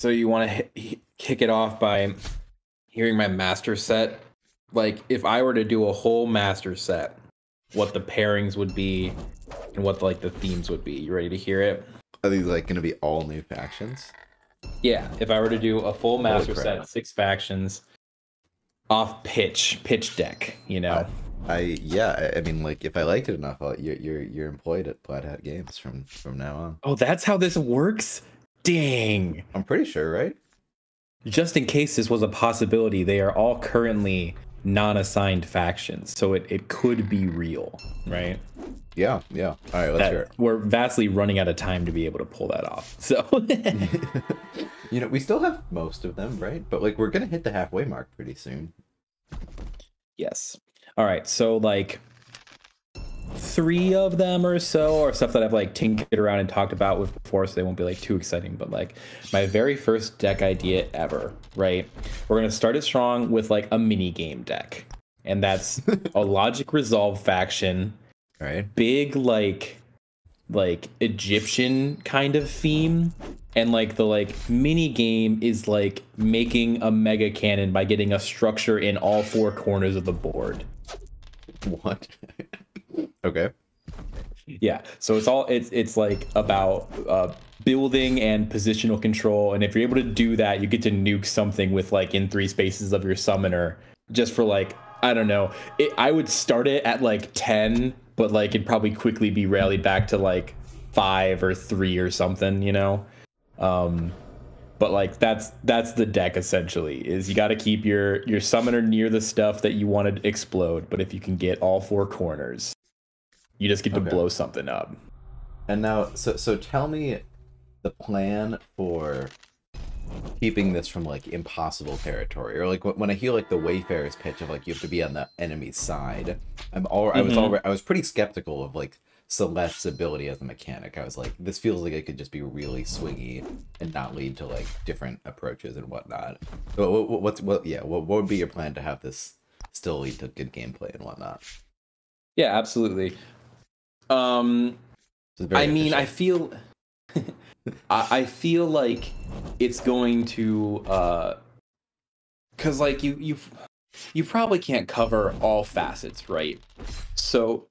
So you want to kick it off by hearing my master set? Like, if I were to do a whole master set, what the pairings would be and what like the themes would be. You ready to hear it? Are these like going to be all new factions? Yeah, if I were to do a full master set, 6 factions, off pitch deck, you know. I mean, like, if I liked it enough, you're employed at Plaid Hat Games from now on. Oh, that's how this works? Dang. I'm pretty sure, right? Just in case this was a possibility, they are all currently non-assigned factions, so it could be real, right? Yeah. All right, let's hear it. We're vastly running out of time to be able to pull that off. So, you know, we still have most of them, right? But like, we're gonna hit the halfway mark pretty soon. Yes. All right. So like 3 of them or so are stuff that I've like tinkered around and talked about with before, so they won't be like too exciting. But like my very first deck idea ever, right? We're gonna start it strong with like a mini game deck, and that's a Logic Resolve faction. All right. Big like Egyptian kind of theme, and like the like mini game is like making a mega cannon by getting a structure in all 4 corners of the board. What? Okay. Yeah, so it's like about building and positional control, and if you're able to do that, you get to nuke something with like in 3 spaces of your summoner, just for like, I don't know, I would start it at like 10, but like it'd probably quickly be rallied back to like 5 or 3 or something, you know. But like that's the deck essentially, is you got to keep your summoner near the stuff that you want to explode, but if you can get all 4 corners, you just get to blow something up. And now, so tell me the plan for keeping this from like impossible territory, or like when I hear like the Wayfarer's pitch of like you have to be on the enemy's side, I was pretty skeptical of like Celeste's ability as a mechanic. I was like, this feels like it could just be really swingy and not lead to like different approaches and whatnot. What would be your plan to have this still lead to good gameplay and whatnot? Yeah, absolutely. I mean, I feel I feel like it's going to because like you probably can't cover all facets, right? So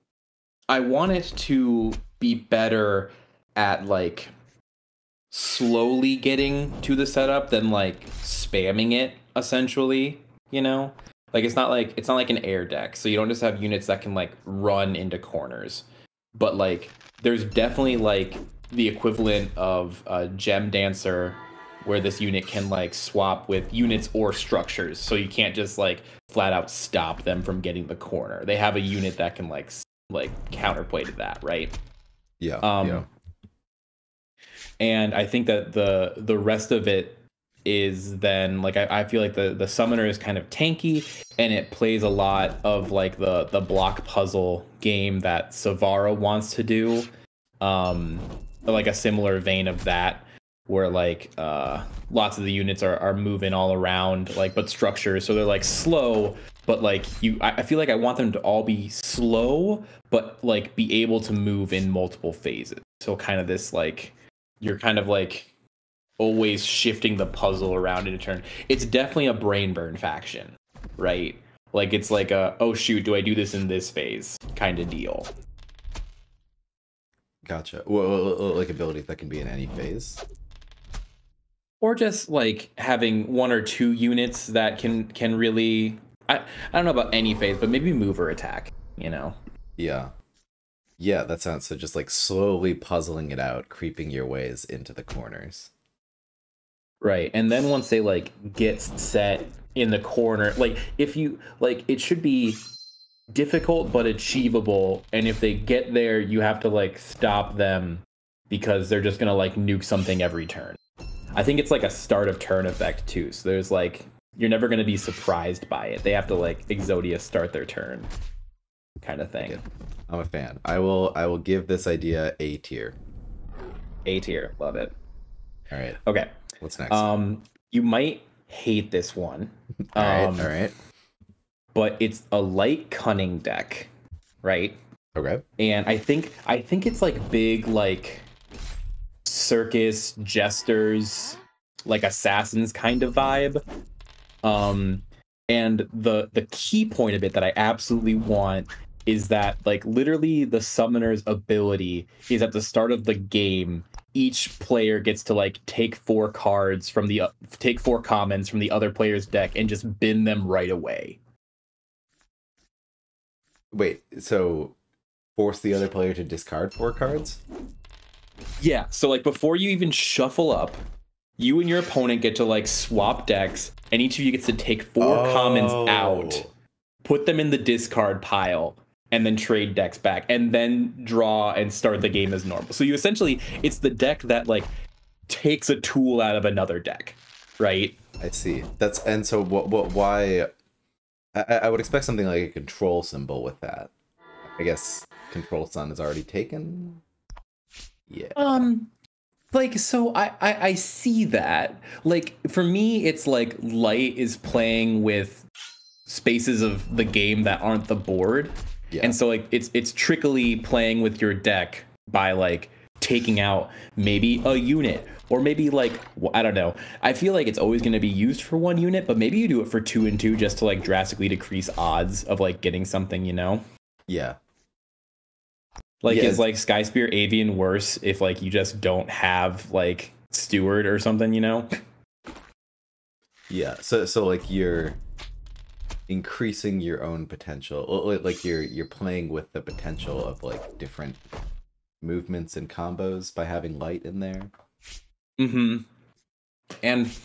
I want it to be better at like slowly getting to the setup than like spamming it, essentially, you know? Like it's not like an air deck, so you don't just have units that can like run into corners. But like there's definitely like the equivalent of a Gem Dancer, where this unit can like swap with units or structures, so you can't just like flat out stop them from getting the corner. They have a unit that can like counterplay to that, right? Yeah. And I think that the rest of it is then like I feel like the summoner is kind of tanky, and it plays a lot of like the block puzzle game that Savara wants to do, like a similar vein of that, where like lots of the units are moving all around, like, but structures, so they're like slow, but like I feel like I want them to all be slow but like be able to move in multiple phases, so kind of this like you're kind of like always shifting the puzzle around in a turn. It's definitely a brain burn faction, right? Like it's like a, oh shoot, do I do this in this phase kind of deal. Gotcha. Well, like abilities that can be in any phase, or just like having 1 or 2 units that can really, I don't know about any phase, but maybe move or attack, you know. Yeah, that sounds, so just like slowly puzzling it out, creeping your ways into the corners. Right, and then once they like get set in the corner, like if you like, it should be difficult but achievable, and if they get there, you have to like stop them because they're just gonna like nuke something every turn. I think it's like a start of turn effect too, so there's like, you're never gonna be surprised by it. They have to like Exodia start their turn kind of thing. Okay. I'm a fan. I will give this idea A tier. A tier, love it. All right. Okay. What's next? You might hate this one. All right. But it's a light cunning deck, right? Okay. And I think it's like big like circus jesters like assassins kind of vibe. And the key point of it that I absolutely want is that like literally the summoner's ability is at the start of the game, each player gets to like take 4 cards from the take 4 commons from the other player's deck and just bin them right away. Wait, so force the other player to discard 4 cards? Yeah, so like before you even shuffle up, you and your opponent get to like swap decks, and each of you gets to take 4 commons out, put them in the discard pile, and then trade decks back, and then draw and start the game as normal. So you essentially, it's the deck that like takes a tool out of another deck, right? I see. And so why? I would expect something like a control symbol with that. I guess Control Sun is already taken. Yeah. Like, so I see that. Like, for me, it's like light is playing with spaces of the game that aren't the board. Yeah. And so like it's trickily playing with your deck by like taking out maybe a unit, or maybe like, I don't know. I feel like it's always going to be used for 1 unit, but maybe you do it for 2 and 2 just to like drastically decrease odds of like getting something, you know? Yeah. Like, is like Sky Spear Avian worse if like you just don't have like Steward or something, you know? Yeah. So like you're increasing your own potential. Like you're playing with the potential of like different movements and combos by having light in there. Mm-hmm. And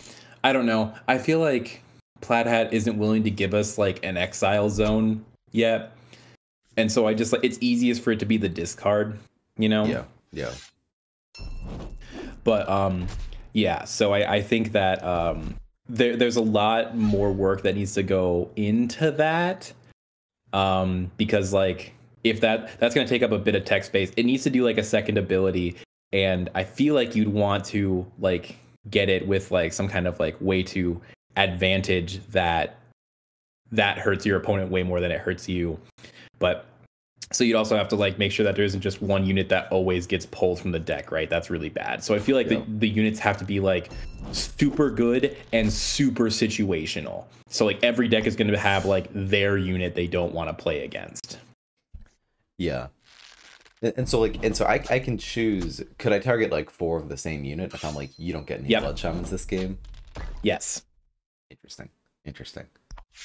I don't know. I feel like Plaid Hat isn't willing to give us like an exile zone yet. And so I just like, it's easiest for it to be the discard, you know? Yeah. Yeah. But yeah, so I think that there's a lot more work that needs to go into that. Because like if that's gonna take up a bit of tech space, it needs to do like a second ability. And I feel like you'd want to like get it with like some kind of like way to advantage that hurts your opponent way more than it hurts you. But so you'd also have to like make sure that there isn't just 1 unit that always gets pulled from the deck, right? That's really bad. So I feel like the units have to be like super good and super situational. So like every deck is going to have like their unit they don't want to play against. Yeah. And so I can choose, could I target like 4 of the same unit if I'm like, you don't get any blood shamans this game? Yes. Interesting.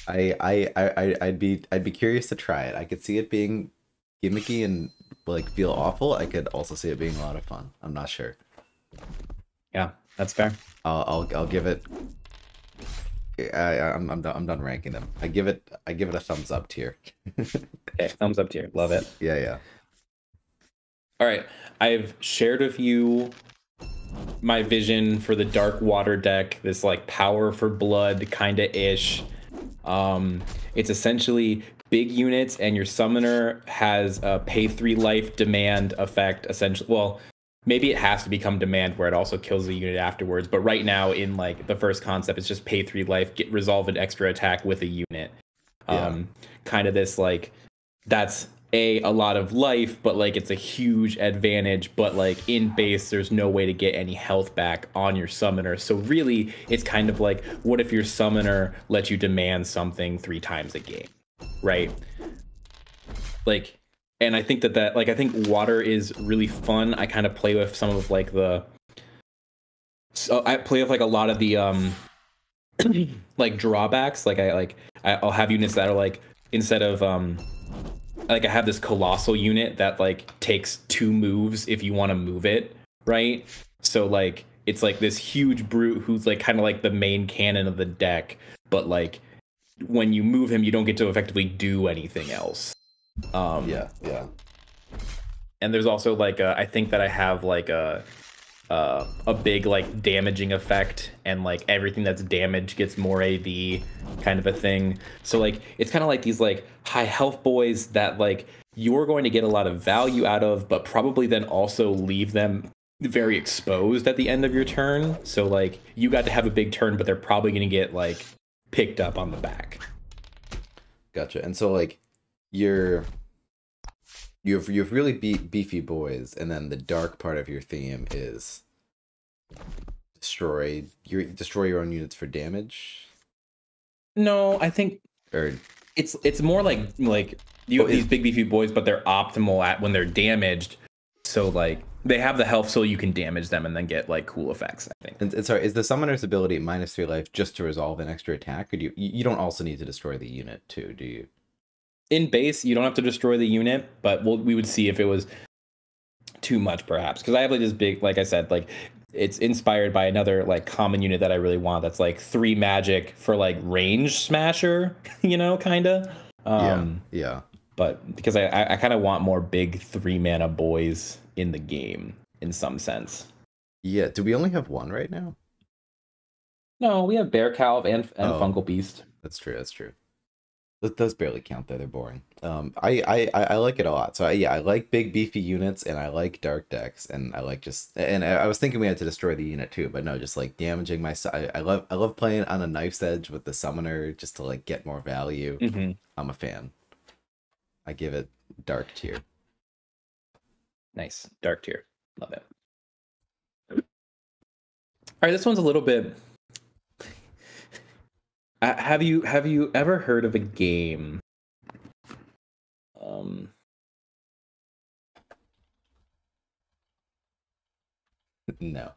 I'd be curious to try it. I could see it being gimmicky and like feel awful. I could also see it being a lot of fun. I'm not sure. Yeah, that's fair. I'll give it. I'm done ranking them. I give it a thumbs up tier. Okay, thumbs up tier. Love it. Yeah. All right, I've shared with you my vision for the Dark Water deck. This like power for blood kind of ish. It's essentially big units, and your summoner has a pay 3 life demand effect. Essentially, well, maybe it has to become demand where it also kills the unit afterwards. But right now, in like the first concept, it's just pay 3 life, resolve an extra attack with a unit. Kind of this like that's a lot of life, but like it's a huge advantage. But like in base, there's no way to get any health back on your summoner. So really, it's kind of like, what if your summoner lets you demand something 3 times a game, right? Like, and I think that like I think water is really fun. I kind of play with some of like I play with like a lot of the like drawbacks. Like I'll have units that are like, instead of like I have this colossal unit that like takes 2 moves if you want to move it, right? So like it's like this huge brute who's like kind of like the main cannon of the deck, but like when you move him, you don't get to effectively do anything else. Yeah. And there's also like I think that I have like a big like damaging effect, and like everything that's damaged gets more AV kind of a thing. So like it's kind of like these like high health boys that like you're going to get a lot of value out of, but probably then also leave them very exposed at the end of your turn. So like you got to have a big turn, but they're probably going to get like picked up on the back. Gotcha. And so like you have really beefy boys, and then the dark part of your theme is destroy your own units for damage? No, I think Or it's more like you have these big beefy boys, but they're optimal at when they're damaged. So like they have the health so you can damage them and then get like cool effects, I think. And sorry, is the summoner's ability -3 life just to resolve an extra attack, or do you don't also need to destroy the unit too, do you? In base, you don't have to destroy the unit, but we would see if it was too much, perhaps. Because I have like this big, like I said, like it's inspired by another like common unit that I really want. That's like 3 magic for like range smasher, you know, kind of. Yeah. But because I kind of want more big 3 mana boys in the game in some sense. Yeah. Do we only have one right now? No, we have Bear Calv and Fungal Beast. That's true. That's true. Those barely count though. They're boring. I like it a lot. So I like big beefy units, and I like dark decks, and I like and I was thinking we had to destroy the unit too, but no, just like damaging my. I love playing on a knife's edge with the summoner just to like get more value. I'm a fan. I give it dark tier. Nice, dark tier. Love it. All right, this one's a little bit. Have you ever heard of a game? No.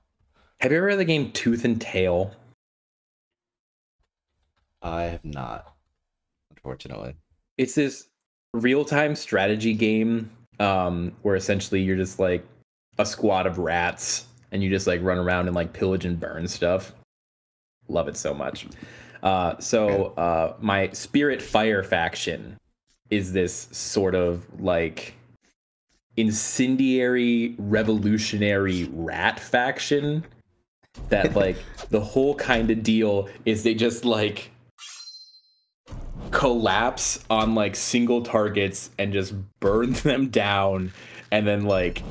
Have you ever heard of the game Tooth and Tail? I have not, unfortunately. It's this real-time strategy game where essentially you're just like a squad of rats and you just like run around and like pillage and burn stuff. Love it so much. My Spirit Fire faction is this sort of like incendiary revolutionary rat faction that like the whole kind of deal is they just like collapse on like single targets and just burn them down and then like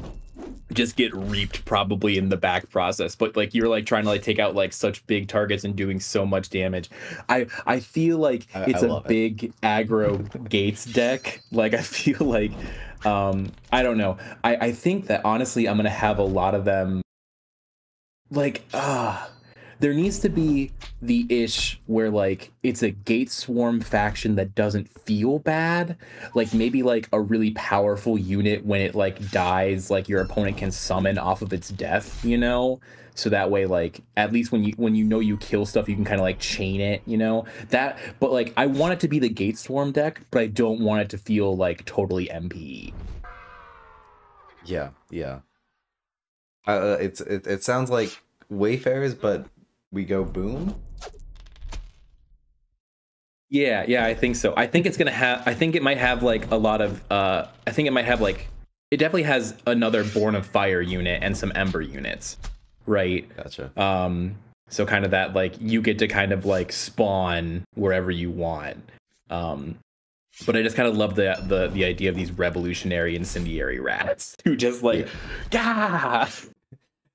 just get reaped probably in the back process, but like you're like trying to like take out like such big targets and doing so much damage. I feel like it's a big aggro Gates deck. Like I feel like I don't know. I think that honestly I'm gonna have a lot of them. Like there needs to be the ish where like it's a Gate Swarm faction that doesn't feel bad. Like maybe like a really powerful unit when it like dies, like your opponent can summon off of its death, you know? So that way, like at least when you know you kill stuff, you can kind of like chain it, you know? That, but like I want it to be the Gate Swarm deck, but I don't want it to feel like totally MPE. Yeah. It sounds like Wayfarers, but we go boom. Yeah, I think so. I think it's gonna have. I think it might have like a lot of. I think it might have like. It definitely has another Born of Fire unit and some Ember units, right? Gotcha. So kind of that like you get to kind of like spawn wherever you want. But I just kind of love the idea of these revolutionary incendiary rats who just like, yeah.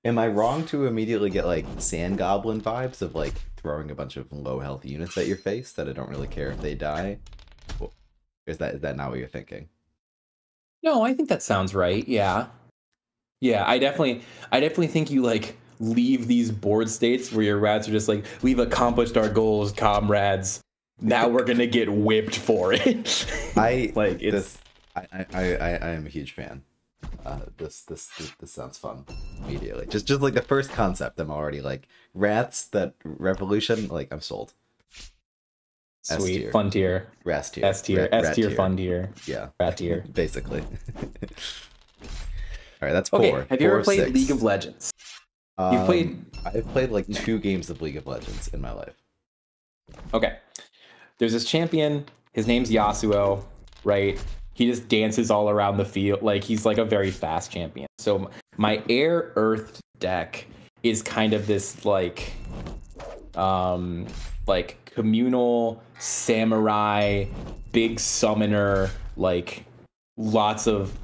Am I wrong to immediately get like Sand Goblin vibes of like throwing a bunch of low health units at your face that I don't really care if they die? Is that not what you're thinking? No, I think that sounds right. Yeah. I definitely think you like leave these board states where your rats are just like, we've accomplished our goals, comrades. Now we're gonna get whipped for it. I am a huge fan. This sounds fun immediately. Just like the first concept, I'm already like rats that revolution. Like I'm sold. Sweet. S-tier. Fun tier. Ras tier. S tier. S tier. Fun tier. Yeah. Rat tier. Basically. All right, that's 4. Okay. Have you ever played 6. League of Legends? You've played. I've played like 2 games of League of Legends in my life. Okay. There's this champion. His name's Yasuo. Right. He just dances all around the field. Like he's like a very fast champion. So my Air Earth deck is kind of this like communal samurai, big summoner, like lots of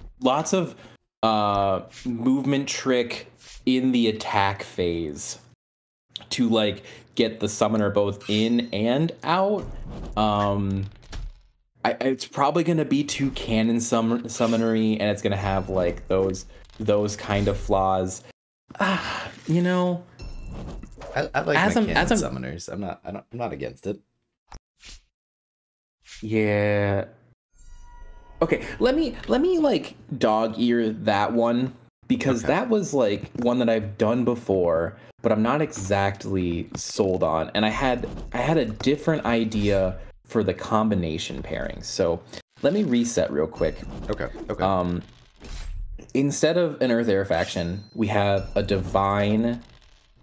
movement trick in the attack phase to like get the summoner both in and out. It's probably going to be too canon summonery, and it's going to have like those kind of flaws. You know, I like mechanic summoners. I'm not against it. Yeah. Okay, let me like dog ear that one, because that was like one that I've done before, but I'm not exactly sold on. And I had a different idea for the combination pairings. So let me reset real quick. Okay. Instead of an Earth Air faction, we have a Divine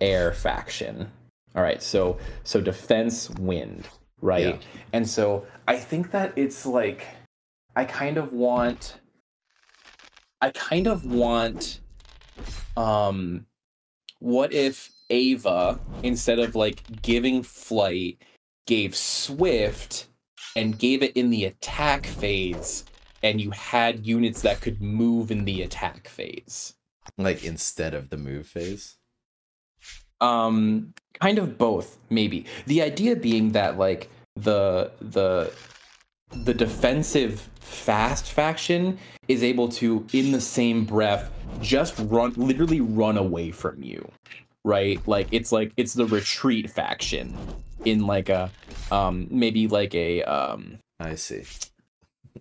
Air faction. All right, so defense wind, right? Yeah. And so I think that it's like I kind of want what if Ava, instead of like giving flight, gave swift and gave it in the attack phase, and you had units that could move in the attack phase, like instead of the move phase? Kind of both, maybe. The idea being that like the defensive fast faction is able to, in the same breath, just literally run away from you, right? Like it's the retreat faction in like a maybe like a I see.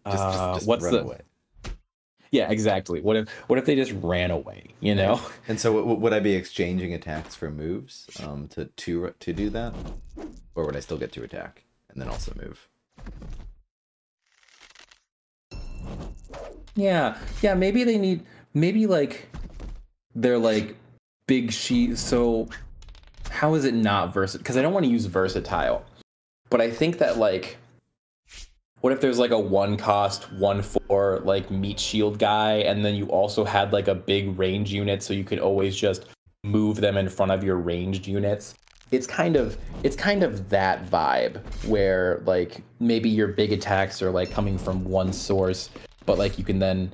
Just what's run away. Yeah, exactly. What if they just ran away, you know? And so would I be exchanging attacks for moves to do that? Or would I still get to attack and then also move? Yeah, maybe like they're like big sheet. So how is it not versatile? Because I don't want to use versatile, but I think that like, what if there's like a 1-cost 1/4 like meat shield guy, and then you also had like a big range unit, so you could always just move them in front of your ranged units. It's kind of that vibe where like maybe your big attacks are like coming from one source, but like you can then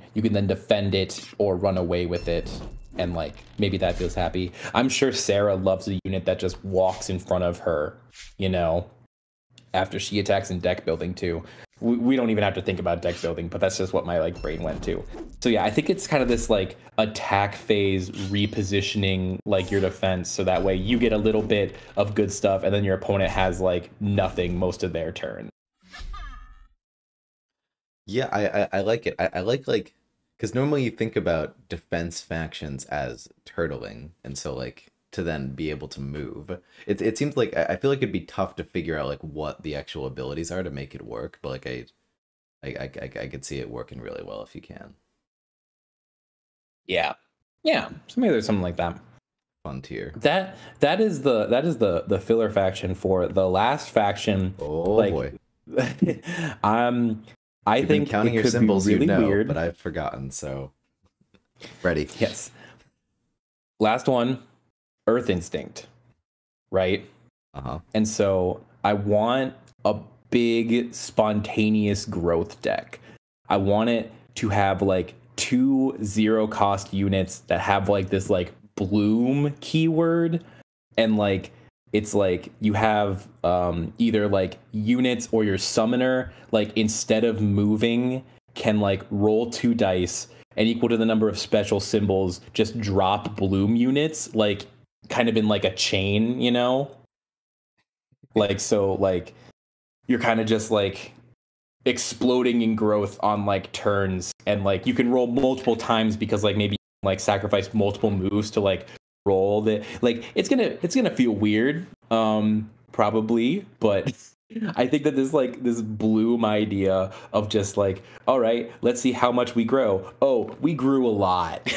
defend it or run away with it, and like maybe that feels happy. I'm sure Sarah loves a unit that just walks in front of her, you know, after she attacks in deck building too. We don't even have to think about deck building, but that's just what my like brain went to. So yeah, I think it's kind of this like attack phase repositioning like your defense, so that way you get a little bit of good stuff, and then your opponent has like nothing most of their turn. Yeah, I like it. I like because normally you think about defense factions as turtling, and so like to then be able to move. It seems like I feel like it'd be tough to figure out like what the actual abilities are to make it work, but like I could see it working really well if you can. Yeah, so maybe there's something like that. Fun tier. That is the filler faction for the last faction. Oh like, boy. I You've think counting your symbols, really weird, but I've forgotten. So ready. Yes. Last one. Earth Instinct, right? And so I want a big spontaneous growth deck. I want it to have like 2 0-cost units that have like this like bloom keyword, and like it's like you have either like units or your summoner, like instead of moving, can like roll 2 dice and equal to the number of special symbols just drop bloom units, like kind of in like a chain, you know? Like, so like you're kind of just like exploding in growth on like turns, and like you can roll multiple times because like maybe like sacrifice multiple moves to like roll the like it's gonna feel weird probably, but I think that this bloom idea of just like, all right, let's see how much we grow. Oh, we grew a lot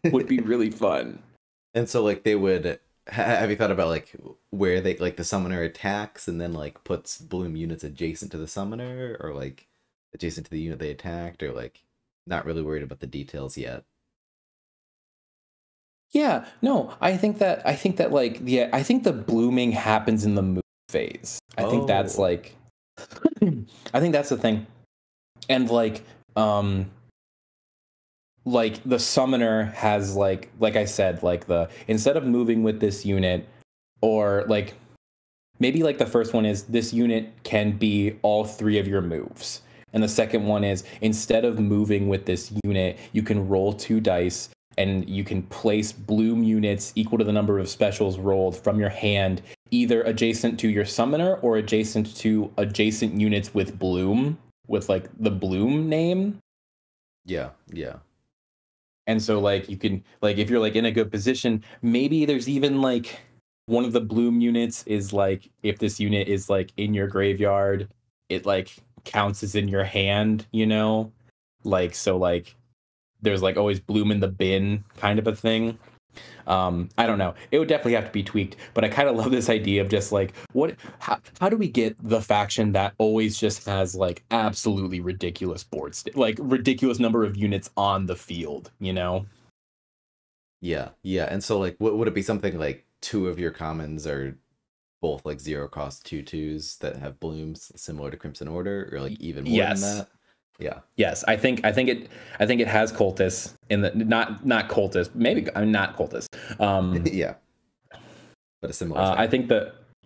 would be really fun. And so like they would have you thought about like where they like the summoner attacks and then like puts bloom units adjacent to the summoner, or like adjacent to the unit they attacked, or like not really worried about the details yet? Yeah, no, I think that like, yeah, I think the blooming happens in the move phase. I think that's like I think that's the thing. And like the summoner has like I said, like the instead of moving with this unit, or like maybe like the first one is this unit can be all 3 of your moves. And the second one is instead of moving with this unit, you can roll 2 dice and you can place bloom units equal to the number of specials rolled from your hand, either adjacent to your summoner or adjacent to adjacent units with bloom, with like the bloom name. Yeah, yeah. And so like you can, like, if you're like in a good position, maybe there's even like one of the bloom units is like, if this unit is like in your graveyard, it like counts as in your hand, you know? Like, so like there's like always bloom in the bin kind of a thing. I don't know. It would definitely have to be tweaked, but I kind of love this idea of just like, how do we get the faction that always just has like absolutely ridiculous like ridiculous number of units on the field, you know? Yeah, yeah. And so like, what would it be, something like 2 of your commons are both like 0-cost 2/2s that have blooms similar to Crimson Order, or like even more than that? Yeah. Yes, I think it has cultists in the not cultists, maybe, I mean, not cultists. Yeah. But a similar thing.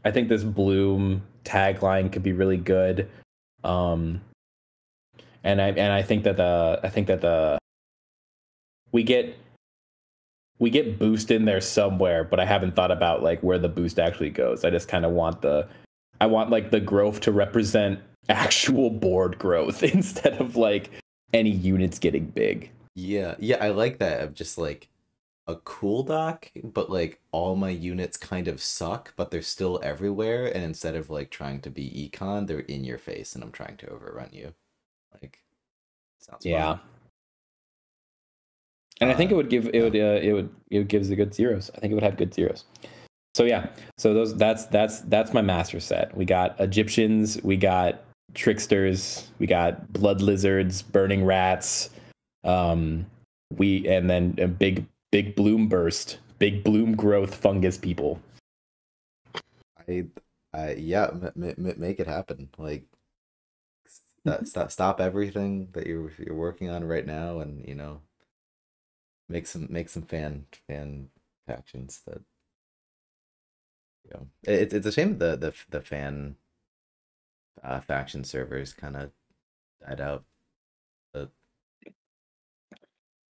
I think this bloom tagline could be really good. And I think that we get boost in there somewhere, but I haven't thought about like where the boost actually goes. I just kind of want like the growth to represent actual board growth instead of like any units getting big. Yeah, yeah, I like that, of just like a Kuldak, but like all my units kind of suck, but they're still everywhere, and instead of like trying to be econ, they're in your face and I'm trying to overrun you. Like, sounds fun. And I think it gives the good zeros. I think it would have good zeros. So yeah, so that's my master set. We got Egyptians, we got tricksters, we got blood lizards, burning rats, and then a big bloom burst, big bloom growth fungus people. Yeah, make it happen. Like, stop everything that you're working on right now, and you know, make some fan factions that, you know, it's a shame the fan faction servers kind of died out. But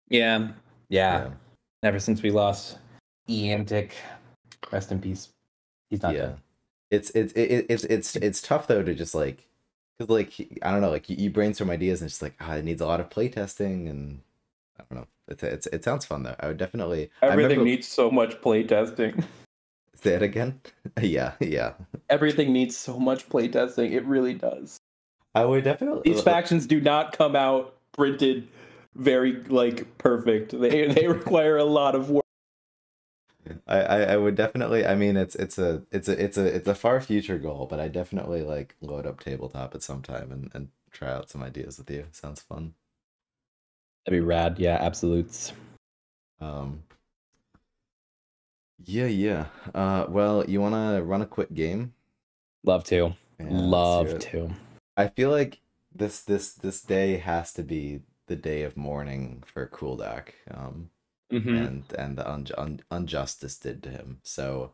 yeah. Ever since we lost Eantic, rest in peace. He's not dead. It's tough though to just like, because like, I don't know, like you brainstorm ideas and it's just like, it needs a lot of playtesting, and I don't know. It sounds fun though. I would definitely. Everything needs so much playtesting. Say it again. Yeah. Everything needs so much playtesting. It really does. I would definitely. These factions do not come out printed very like perfect. They require a lot of work. I would definitely. I mean, it's a far future goal, but I definitely like load up tabletop at some time and try out some ideas with you. Sounds fun. That'd be rad. Yeah, absolutes. Yeah. Well, you wanna run a quick game? Love to. Love to. I feel like this day has to be the day of mourning for Kuldak. And the injustice did to him. So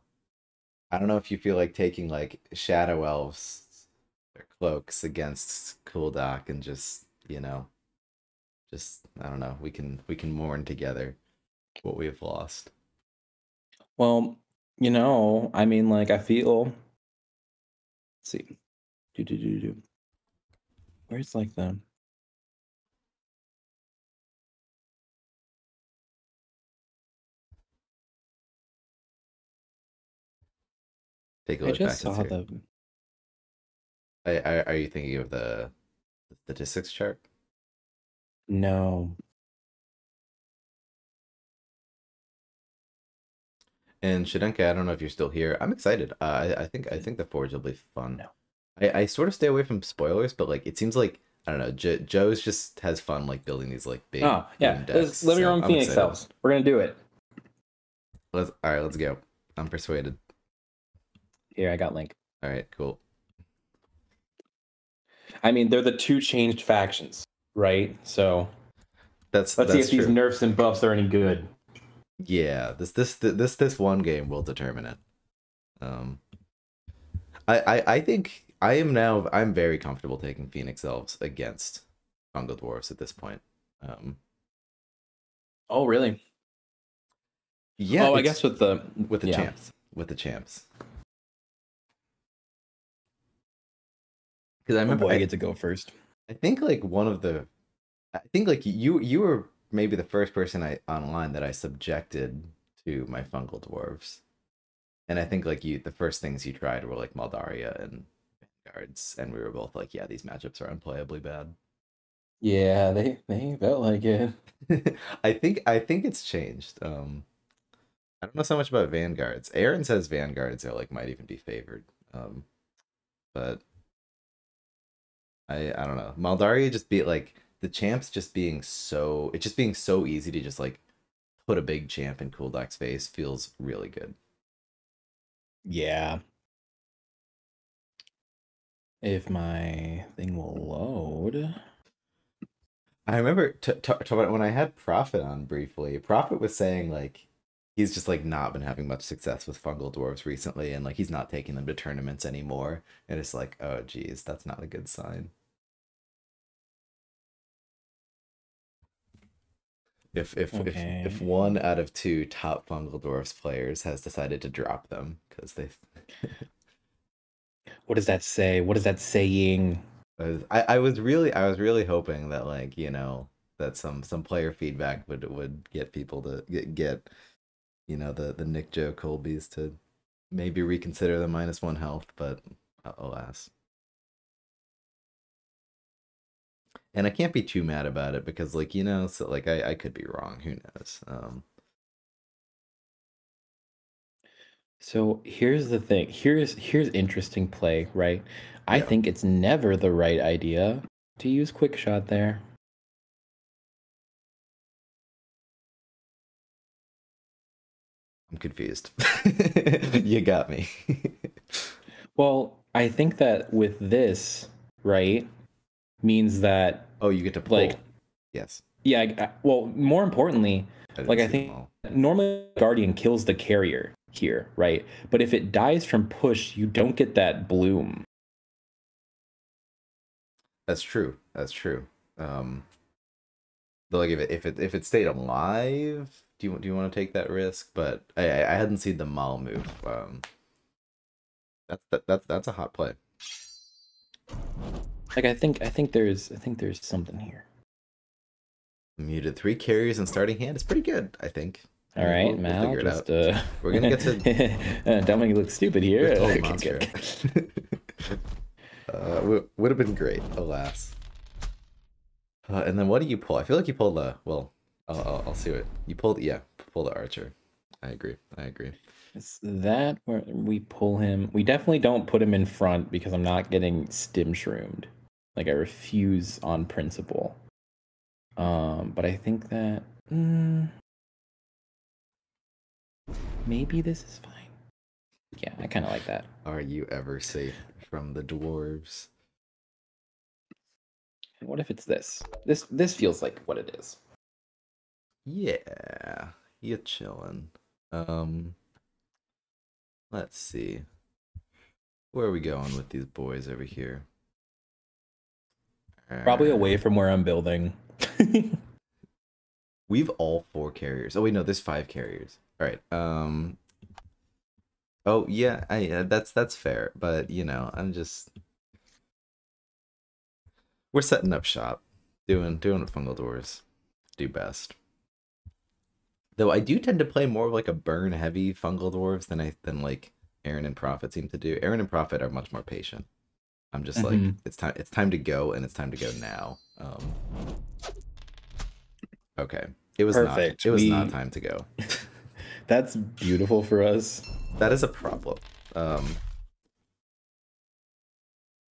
I don't know if you feel like taking like shadow elves or cloaks against Kuldak and just, you know, I don't know, we can mourn together what we have lost. Well, you know, I mean, like, I feel. Let's see. Where's like the. Take a look back. I just saw the. Are you thinking of the statistics chart? No. And Shadenka, I don't know if you're still here. I'm excited. I think the Forge will be fun. No. I sort of stay away from spoilers, but like it seems like, I don't know, Joe's just has fun like building these like big. Oh yeah, decks, Living Room Phoenix Elves. We're gonna do it. All right, let's go. I'm persuaded. Here, I got Link. All right, cool. I mean, they're the 2 changed factions, right? So let's see if true. these nerfs and buffs are any good. Yeah, this one game will determine it. I think I'm very comfortable taking Phoenix Elves against Fungal Dwarves at this point. Oh really? Yeah, Oh, I guess with the champs. With the champs. Because I remember I get to go first. I think like I think like you were maybe the first person online that I subjected to my fungal dwarves. And I think like the first things you tried were like Maldaria and Vanguards, and we were both like, yeah, these matchups are unplayably bad. Yeah, they felt like it. I think it's changed. I don't know so much about Vanguards. Aaron says Vanguards are like might even be favored. But I don't know. Maldaria just be like the champs just being so easy to just like put a big champ in Kuldak's face feels really good. Yeah. If my thing will load. I remember when I had Prophet on briefly. Prophet was saying like he's just like not been having much success with fungal dwarves recently, and like he's not taking them to tournaments anymore. And it's like, oh geez, that's not a good sign. If 1 out of 2 top fungal dwarfs players has decided to drop them because they What does that say? What is that saying? I was really hoping that like that some player feedback would get people to get the Nick Joe Colbys to maybe reconsider the -1 health, but alas. And I can't be too mad about it because like so like I could be wrong, who knows. So here's the thing. Here's interesting play, right? I Yeah. think it's never the right idea to use quick shot there. I'm confused. You got me. Well, I think that with this, right, means that Oh, you get to pull. like Yes. yeah, well, more importantly, like I think normally Guardian kills the carrier here, right? But if it dies from push, you don't get that bloom. That's true. That's true. But like if it stayed alive, do you want to take that risk? But I hadn't seen the Mal move. That's a hot play. Like I think there's something here. Muted 3 carriers and starting hand is pretty good, I think. All right, we'll Mal, figure it just out. We're gonna get to don't make me look stupid here. Monster. Would have been great, alas. And then what do you pull? I feel like you pulled the I'll see what you pulled. Yeah, pull the archer. I agree. Is that where we pull him? We definitely don't put him in front because I'm not getting stim shroomed. Like I refuse on principle. But I think that maybe this is fine. Yeah, I kind of like that. Are you ever safe from the dwarves? What if it's this? This feels like what it is. Yeah, you're chilling. Let's see. Where are we going with these boys over here? Probably away from where I'm building. We've all 4 carriers. Oh wait, no, there's 5 carriers. All right. Oh yeah, that's fair. But we're setting up shop, doing what fungal doors do best. Though I do tend to play more of like a burn heavy fungal dwarves than like Aaron and Prophet seem to do. Aaron and Prophet are much more patient. I'm just like it's time to go, and it's time to go now. Okay. It was Perfect. not time to go. That's beautiful for us. That is a problem.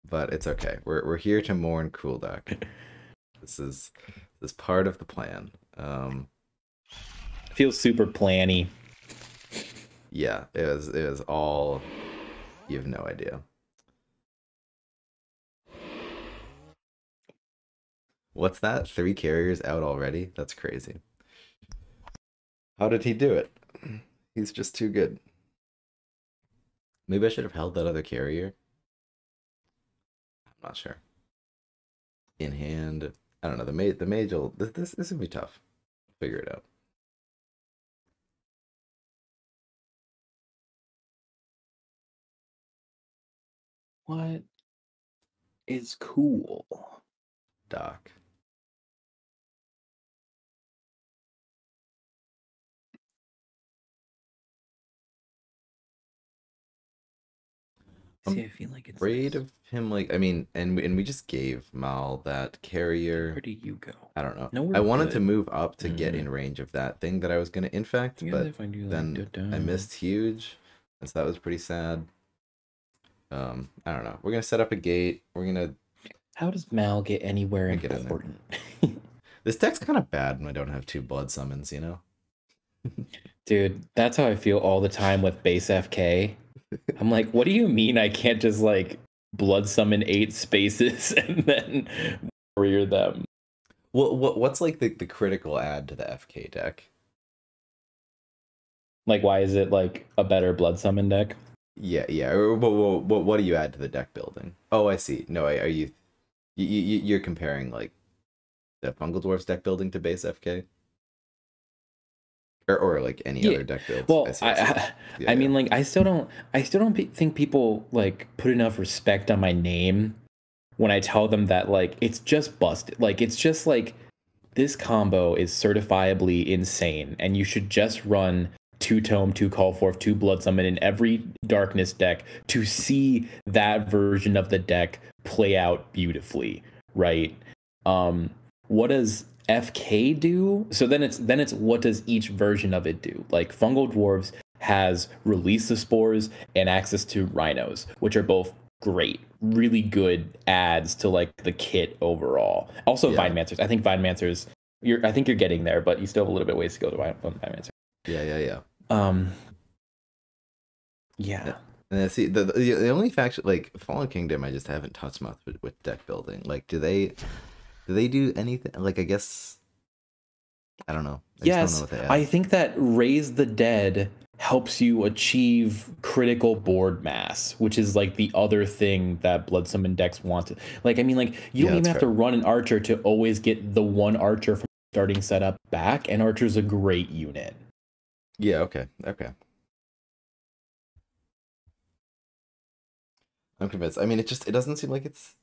But it's okay. We're here to mourn Kuldak. This is part of the plan. Feels super planny. Yeah, it was all, you have no idea. What's that? 3 carriers out already? That's crazy. How did he do it? He's just too good. Maybe I should have held that other carrier. I'm not sure. In hand, I don't know. The mage will this will be tough. Figure it out. What is cool? Doc. See, I feel like it's afraid of him, like, I mean, and we just gave Mal that carrier. Where do you go? I don't know. No, I wanted to good. move up to get in range of that thing that I was gonna infect, but if I do then I missed huge, and so that was pretty sad. I don't know. We're gonna set up a gate. We're gonna. How does Mal get anywhere important? This deck's kind of bad when I don't have 2 blood summons, you know? Dude, that's how I feel all the time with base FK. I'm like, what do you mean I can't just like blood summon 8 spaces and then warrior them? Well, what's like the critical add to the FK deck? Like, why is it like a better blood summon deck? Yeah. What do you add to the deck building? Oh, I see. No, are you're comparing like the Fungal Dwarfs deck building to base FK? Or like any other deck build. Well, I mean, like, I still don't think people like put enough respect on my name when I tell them that like it's just busted. Like, it's just like this combo is certifiably insane, and you should just run 2 Tome, 2 Call Forth, 2 Blood Summon in every Darkness deck to see that version of the deck play out beautifully, right? What does FK do? So then it's what does each version of it do? Like Fungal Dwarves has Release the Spores and access to Rhinos, which are both great, really good adds to like the kit overall. Also, Vine Mancers. I think Vine Mancers. I think you're getting there, but you still have a little bit ways to go to Vine Mancer. Yeah. Yeah. And see, the only faction like Fallen Kingdom, I just haven't touched much with deck building. Like, do they do anything? Like, I guess I don't know. Yes, I think that Raise the Dead helps you achieve critical board mass, which is like the other thing that Blood Summon decks want to. Like, I mean, like you don't even have to run an archer to always get the one archer from starting setup back, and Archer's a great unit. Yeah. Okay. I'm convinced. I mean, it doesn't seem like it's.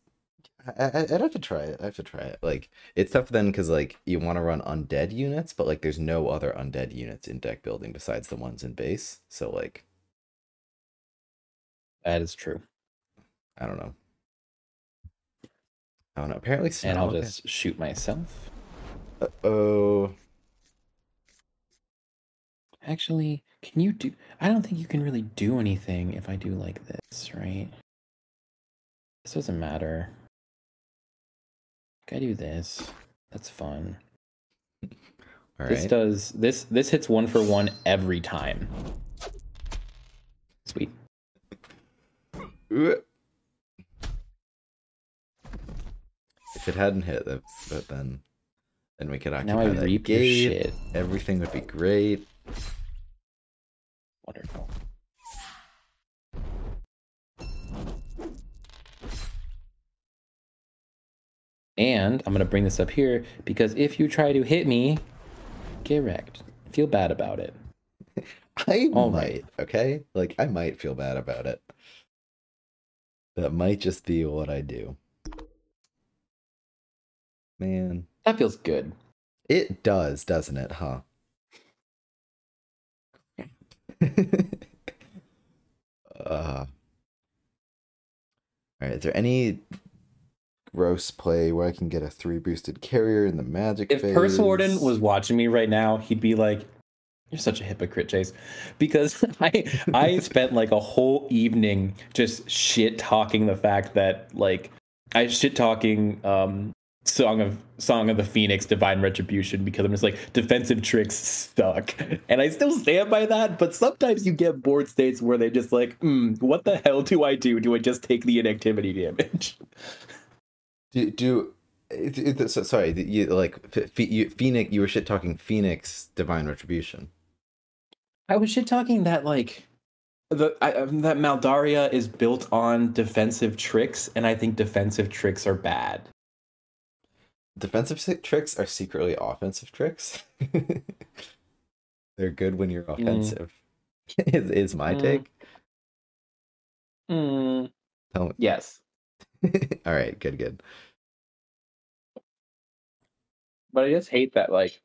I'd have to try it. Like, it's tough then because like you want to run undead units, but like there's no other undead units in deck building besides the ones in base. So like, that is true. I don't know. Apparently, and I'll just shoot myself. Uh-oh. Actually, can you do? I don't think you can really do anything if I do like this, right? This doesn't matter. I do this. That's fun. All this right. does this hits 1 for 1 every time. Sweet. If it hadn't hit, but then we could occupy now I reap your shit. Everything would be great. Wonderful. And I'm going to bring this up here because if you try to hit me, get wrecked. Feel bad about it. I might, okay? Like, I might feel bad about it. That might just be what I do. Man. That feels good. It does, doesn't it, huh? Alright, is there any gross play where I can get a 3 boosted carrier in the magic phase? If Purse Warden was watching me right now, he'd be like, you're such a hypocrite, Chase. Because I spent like a whole evening just shit talking the fact that like I shit talking Song of the Phoenix Divine Retribution because I'm just like defensive tricks stuck. And I still stand by that, but sometimes you get board states where they just like, what the hell do I do? Do I just take the inactivity damage? Sorry, you like Phoenix, you were shit talking Phoenix Divine Retribution. I was shit talking that like that Maldaria is built on defensive tricks, and I think defensive tricks are bad. Defensive tricks are secretly offensive tricks. They're good when you're offensive. Is my take. Tell me. Yes. All right, good. But I just hate that, like,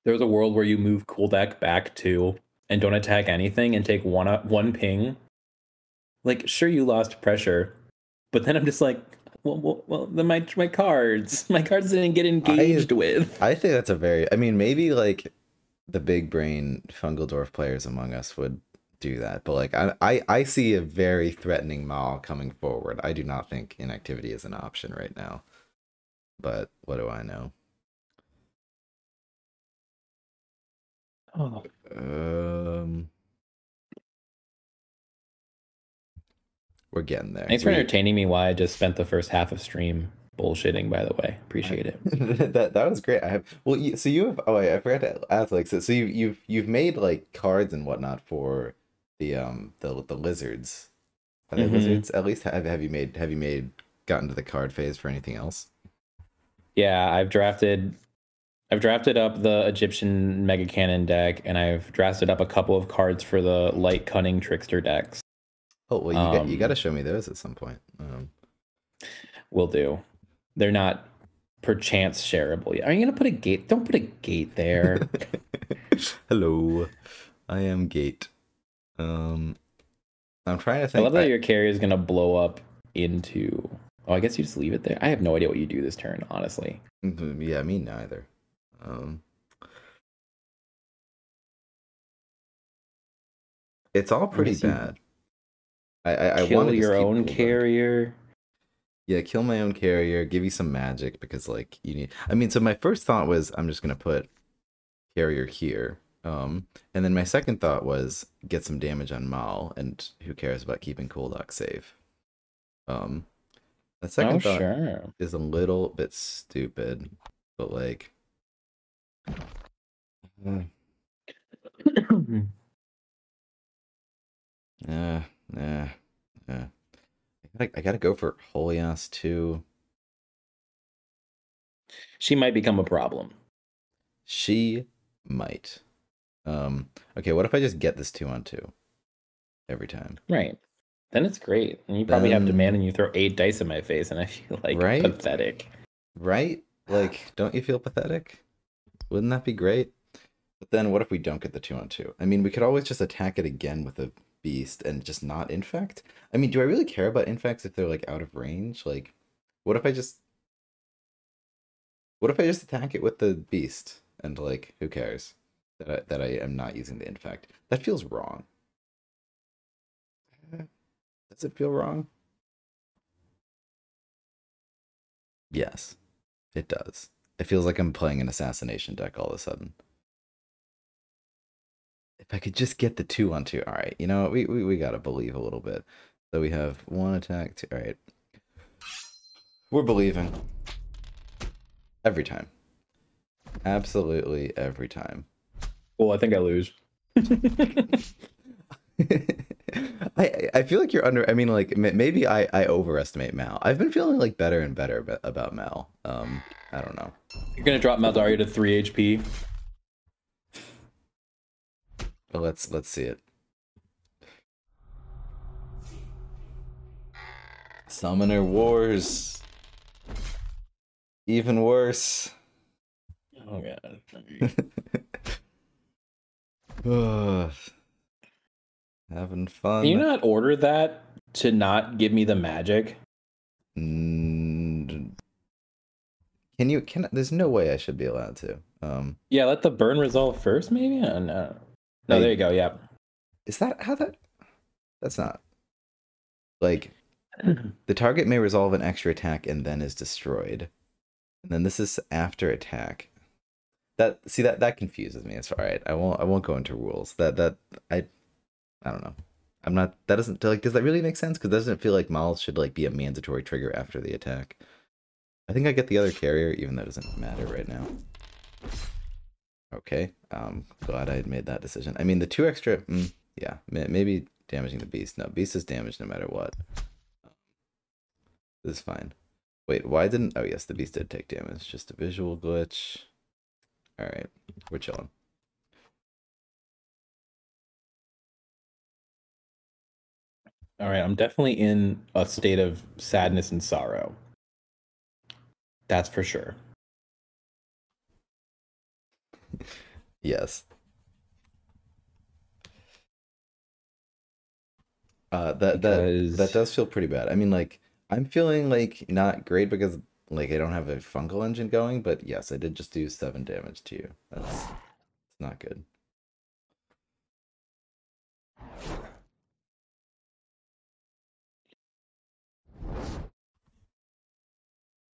there's a world where you move Kuldak back 2 and don't attack anything and take one ping. Like, sure, you lost pressure, but then I'm just like, well then my cards didn't get engaged with. I think that's a very, I mean, maybe like the big brain Fungeldorf players among us would do that, but like I see a very threatening Maul coming forward. I do not think inactivity is an option right now, but what do I know? Oh. We're getting there. Thanks for entertaining me while I just spent the first half of stream bullshitting, by the way. Appreciate it. that was great. I have so you have, oh wait, I forgot to ask, like, so you've made like cards and whatnot for the lizards. Are they lizards? At least have you made gotten to the card phase for anything else? Yeah, I've drafted up the Egyptian Mega Cannon deck, and I've drafted up a couple of cards for the Light Cunning Trickster decks. Oh well, you got to show me those at some point. Will do. They're not perchance shareable yet. Are you gonna put a gate? Don't put a gate there. Hello, I am Gate. I'm trying to think. I love that your carrier is gonna blow up into. Oh, I guess you just leave it there. I have no idea what you do this turn, honestly. Yeah, me neither. It's all pretty bad. I kill your own carrier. Yeah, kill my own carrier. Give you some magic because like you need. I mean, so my first thought was I'm just gonna put carrier here. And then my second thought was get some damage on Mal, and who cares about keeping Kuldak safe. The second thought is a little bit stupid, but like. I gotta go for Holias too. She might become a problem. She might. Okay, what if I just get this 2-on-2 every time? Right. Then it's great. And you probably have demand and you throw 8 dice in my face and I feel like pathetic. Right? Like, don't you feel pathetic? Wouldn't that be great? But then what if we don't get the 2-on-2? I mean, we could always just attack it again with a beast and just not infect. I mean, do I really care about infects if they're like out of range? Like, what if I just attack it with the beast and like who cares that I am not using the infect? That feels wrong. Does it feel wrong? Yes, it does. It feels like I'm playing an assassination deck all of a sudden. If I could just get the 2-on-2. All right, you know, we gotta believe a little bit. So we have 1 attack, 2. All right, we're believing every time. Absolutely every time. Well, I think I lose. I feel like you're under. I mean, like maybe I overestimate Mal. I've been feeling like better and better about Mal. I don't know. You're gonna drop Maldaria to 3 HP. But let's see it. Summoner Wars. Even worse. Oh god. Having fun. Can you not order that to not give me the magic? Can you? There's no way I should be allowed to. Yeah, let the burn resolve first, maybe. No, there you go. Yeah. Is that how that? That's not. Like, the target may resolve an extra attack and then is destroyed. And then this is after attack. That confuses me. It's all right. I won't go into rules. I don't know. I'm not. That doesn't like. Does that really make sense? Because doesn't it feel like Mal should like be a mandatory trigger after the attack? I think I get the other carrier, even though it doesn't matter right now. Okay. Glad I had made that decision. I mean, the 2 extra. Yeah. Maybe damaging the beast. No, beast is damaged no matter what. This is fine. Wait, why didn't... Oh, yes, the beast did take damage. Just a visual glitch. Alright, we're chilling. All right, I'm definitely in a state of sadness and sorrow. That's for sure. Yes. That does feel pretty bad. I mean, like, I'm feeling like not great because like I don't have a fungal engine going, but yes, I did just do 7 damage to you. That's not good.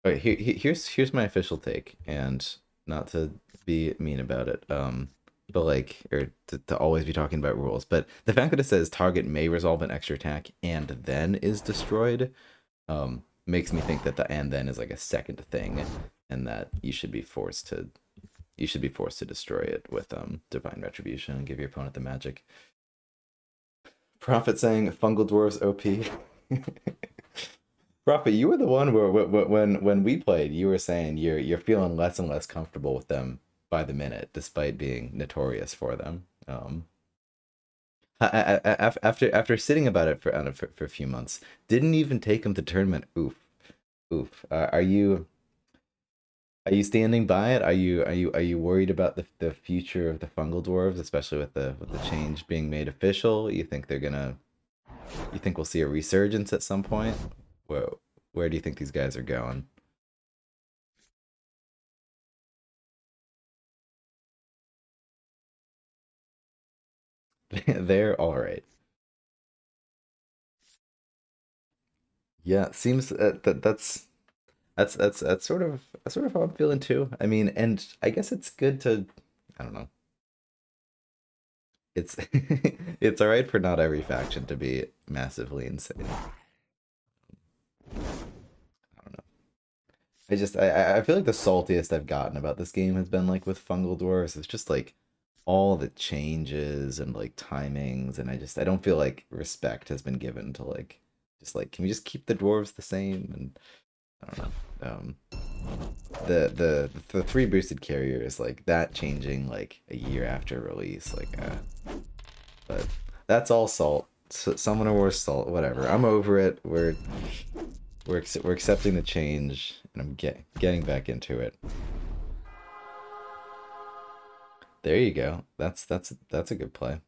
Okay, here's my official take, and not to be mean about it, but like, or to always be talking about rules, but the fact that it says target may resolve an extra attack and then is destroyed, makes me think that the and then is like a second thing, and that you should be forced to destroy it with divine retribution and give your opponent the magic. Prophet saying fungal dwarves OP. Prophet, you were the one where when we played, you were saying you're feeling less and less comfortable with them by the minute, despite being notorious for them. After sitting about it for a few months, didn't even take them to tournament. Oof, oof. Are you standing by it? Are you worried about the future of the fungal dwarves, especially with the change being made official? You think we'll see a resurgence at some point? Where do you think these guys are going? They're all right. Yeah, seems that's sort of how I'm feeling too. I mean, and I guess it's good to, I don't know. It's it's all right for not every faction to be massively insane. I don't know. I feel like the saltiest I've gotten about this game has been like with Fungal Dwarfs. It's just like all the changes and like timings, and I don't feel like respect has been given to like just like, can we just keep the dwarves the same? And I don't know. The three boosted carriers, like that changing like a year after release, like but that's all salt. Summoner Wars salt, whatever. I'm over it. We're accepting the change, and I'm getting back into it. There you go. That's a good play.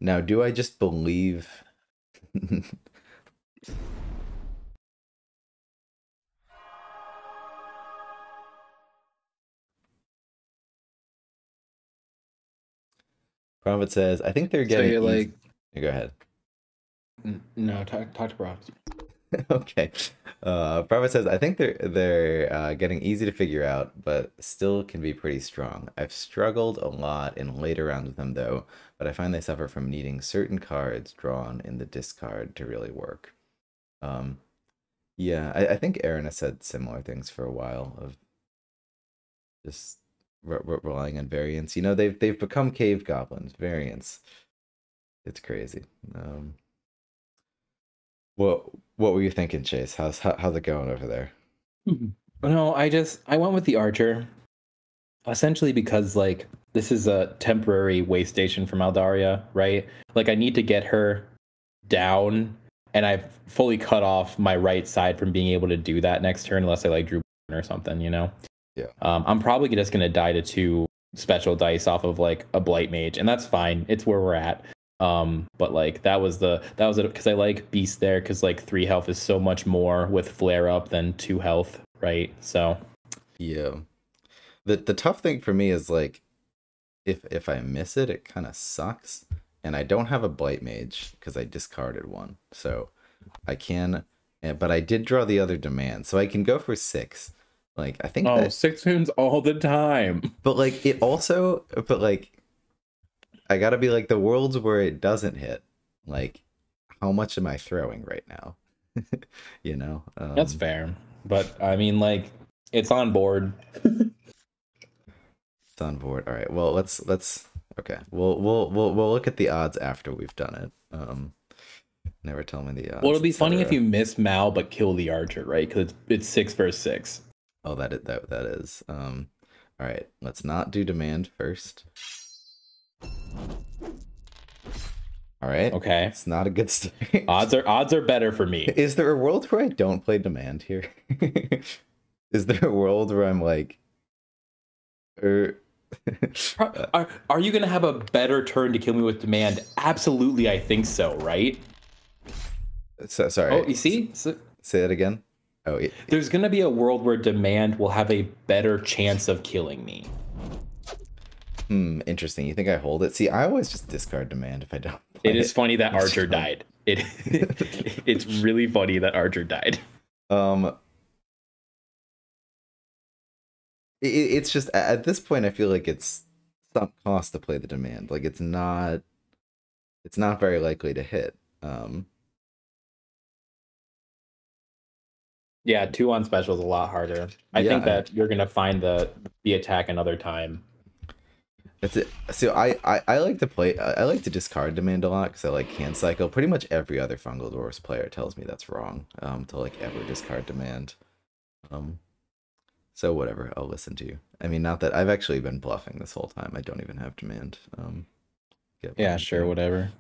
Now, do I just believe? Prophet says, I think they're So getting you're easy. like, Go ahead. no, talk to Prophet. Okay. Prophet says, I think they're getting easy to figure out, but still can be pretty strong. I've struggled a lot in later rounds with them though, but I find they suffer from needing certain cards drawn in the discard to really work. Um, yeah, I think Aaron has said similar things for a while of just relying on variants. You know, they've become cave goblins. Variants. It's crazy. What what were you thinking, Chase? How's it going over there? No, I went with the archer, essentially because like this is a temporary way station for Maldaria, right? Like I need to get her down, and I've fully cut off my right side from being able to do that next turn unless I like drew or something, you know. Yeah. I'm probably just gonna die to 2 special dice off of like a blight mage, and that's fine. It's where we're at. But like that was it because I like beast there because like 3 health is so much more with flare up than 2 health, right? So Yeah. The tough thing for me is like if I miss it, it kind of sucks. And I don't have a blight mage because I discarded one. So I can, but I did draw the other demand, so I can go for 6. Like I think that 6 wounds all the time. but like it also, but like I gotta be like the worlds where it doesn't hit. Like, how much am I throwing right now? You know, That's fair, but I mean like it's on board. it's on board. All right. Well, let's. Okay. We'll look at the odds after we've done it. Never tell me the odds. Well, it'll be funny if you miss Mal but kill the archer, right? Because it's 6 versus 6. Oh, that is. All right. Let's not do demand first. All right. Okay. It's not a good start. Odds are better for me. Is there a world where I don't play demand here? Is there a world where I'm like, are you gonna have a better turn to kill me with demand? Absolutely, I think so. Right? Sorry. Oh, you see? Say it again. Oh, there's gonna be a world where demand will have a better chance of killing me. Interesting. You think I hold it? See, I always just discard demand if I don't play it. Is funny that Archer died. It's really funny that Archer died. It's just at this point I feel like it's some cost to play the demand. Like it's not very likely to hit. Yeah, 2 on special is a lot harder. I think that you're gonna find the attack another time. That's it. So I like to play. I like to discard demand a lot because I like hand cycle. Pretty much every other Fungal Dwarfs player tells me that's wrong. To like ever discard demand. So whatever, I'll listen to you. I mean, not that I've actually been bluffing this whole time. I don't even have demand. Yeah, sure, whatever.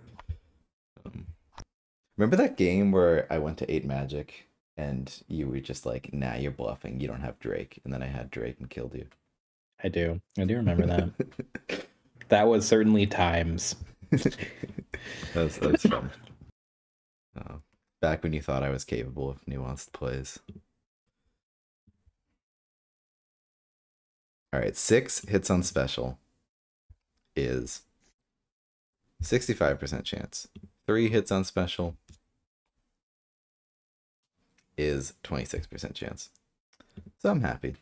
Remember that game where I went to 8 Magic and you were just like, nah, you're bluffing. You don't have Drake. And then I had Drake and killed you. I do remember that. That was certainly times. That's fun. Back when you thought I was capable of nuanced plays. All right, 6 hits on special is 65% chance. 3 hits on special is 26% chance. So I'm happy.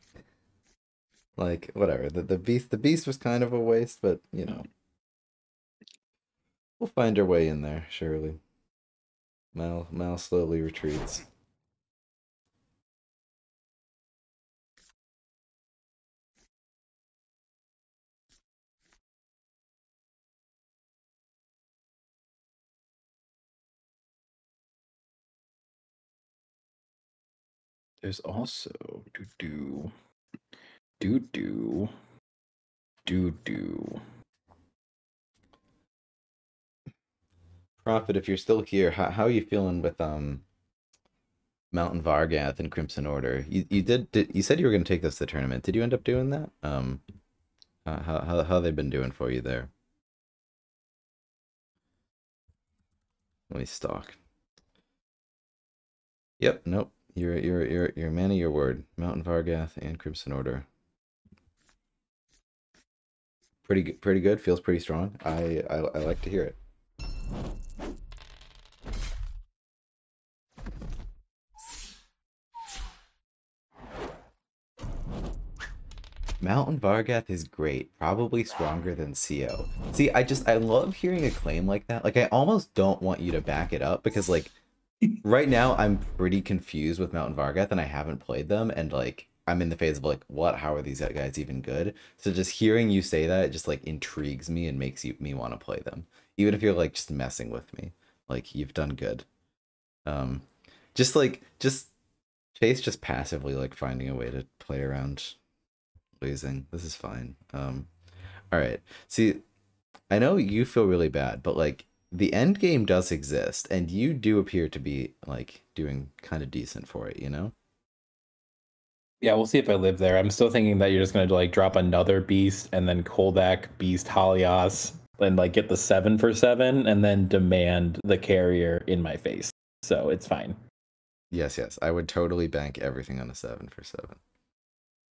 Like, whatever. The beast was kind of a waste, but you know. We'll find our way in there, surely. Mal slowly retreats. There's also do. Prophet, if you're still here, how are you feeling with Mountain Vargath and Crimson Order? You said you were going to take this to the tournament. Did you end up doing that? How they've been doing for you there? Let me stalk. Yep, nope. You're a man of your word. Mountain Vargath and Crimson Order. Pretty good. Feels pretty strong. I like to hear it. Mountain Vargath is great. Probably stronger than CO. See, I love hearing a claim like that. Like, I almost don't want you to back it up because, like, right now I'm pretty confused with Mountain Vargath and I haven't played them. And, like, I'm in the phase of, like, what? How are these guys even good? So just hearing you say that, it just, like, intrigues me and makes me want to play them. Even if you're, like, just messing with me. Like, you've done good. Just Chase just passively, like, finding a way to play around losing. This is fine. All right. See, I know you feel really bad, but like the end game does exist, and you do appear to be like doing kind of decent for it, you know? Yeah, we'll see if I live there. I'm still thinking that you're just gonna like drop another beast and then Kuldak, Beast, Halios, and like get the 7 for 7, and then demand the carrier in my face. So it's fine. Yes. I would totally bank everything on a 7 for 7.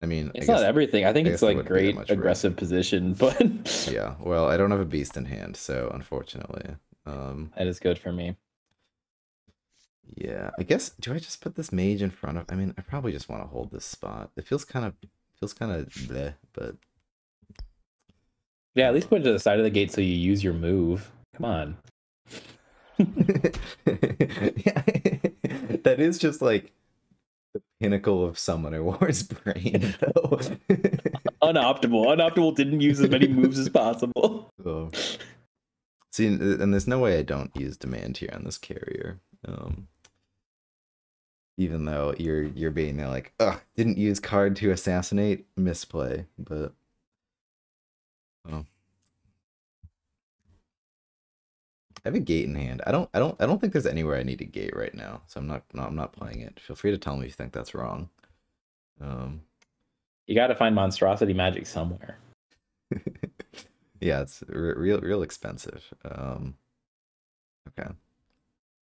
I mean, it's not everything. I think it's like great aggressive position, but yeah. Well, I don't have a beast in hand, so unfortunately, that is good for me. Yeah, I guess. Do I just put this mage in front of? I mean, I probably just want to hold this spot. It feels kind of bleh, but yeah. At least put it to the side of the gate so you use your move. Come on. Yeah, that is just like the pinnacle of Summoner War's brain, though. Unoptimal didn't use as many moves as possible. Oh. See, and there's no way I don't use demand here on this carrier. Even though you're being there like, ugh, didn't use card to assassinate, misplay, but oh. have a gate in hand. I don't think there's anywhere I need a gate right now, so I'm not playing it. Feel free to tell me if you think that's wrong. You got to find monstrosity magic somewhere. Yeah, it's real expensive. Okay,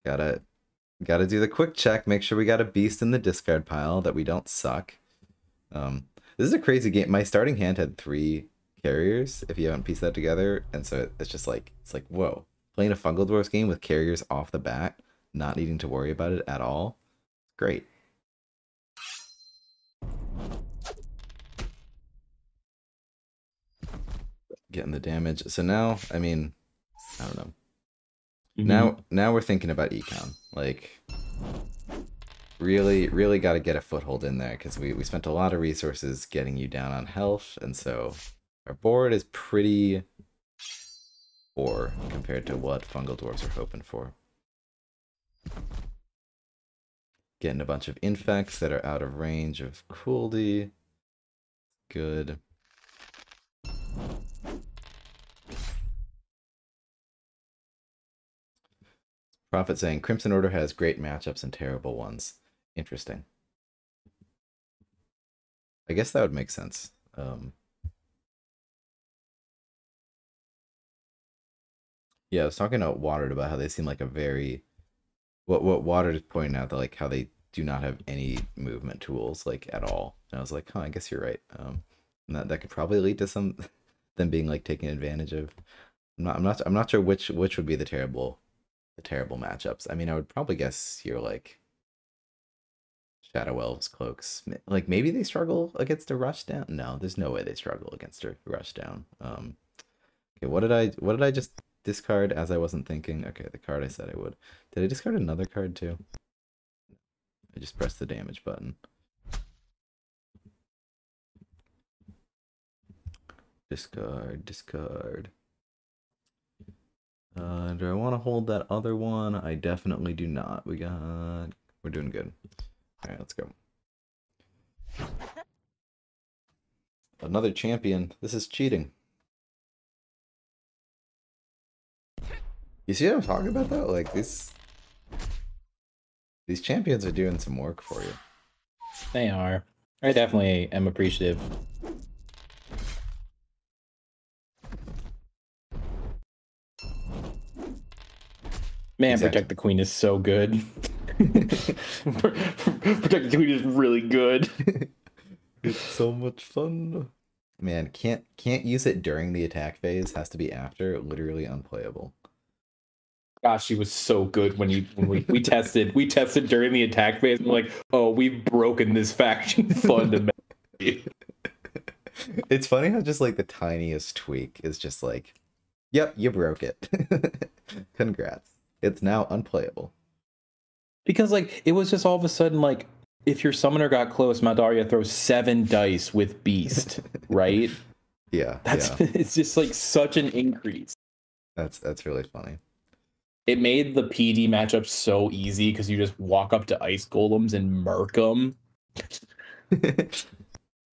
gotta do the quick check. Make sure we got a beast in the discard pile, that we don't suck. This is a crazy game. My starting hand had 3 carriers, if you haven't pieced that together, and so it's just like, it's like, whoa, playing a Fungal Dwarfs game with carriers off the bat, not needing to worry about it at all. Great. Getting the damage. So now, I mean, I don't know. Now we're thinking about econ. Like, really got to get a foothold in there, because we spent a lot of resources getting you down on health, and so our board is pretty poor compared to what Fungal Dwarfs are hoping for. Getting a bunch of infects that are out of range of Kuldi. Good. Prophet saying Crimson Order has great matchups and terrible ones. Interesting. I guess that would make sense. Yeah, I was talking to Watered about how they seem like a very... What Watered is pointing out, that like how they do not have any movement tools, like, at all. And I was like, huh, I guess you're right. And that could probably lead to some them being like taken advantage of. I'm not sure which would be the terrible matchups. I mean, I would probably guess you're like Shadow Elves, Cloaks. Like, maybe they struggle against a rush down. No, there's no way they struggle against a rush down. Okay, what did I just discard as I wasn't thinking? Okay, the card I said I would. Did I discard another card too? I just pressed the damage button. Discard. Do I want to hold that other one? I definitely do not. We're doing good. All right, let's go. Another champion. This is cheating. You see what I'm talking about, though? Like, these champions are doing some work for you. They are. I definitely am appreciative. Man, exactly. Protect the Queen is so good. Protect the Queen is really good. It's so much fun. Man, can't use it during the attack phase. Has to be after. Literally unplayable. Gosh, she was so good when we tested. We tested during the attack phase. And we're like, oh, we've broken this faction fundamentally. It's funny how just like the tiniest tweak is just like, yep, you broke it. Congrats. It's now unplayable. Because like it was just all of a sudden like, if your summoner got close, Maldaria throws 7 dice with Beast, right? Yeah, it's just like such an increase. That's really funny. It made the PD matchup so easy because you just walk up to ice golems and murk them.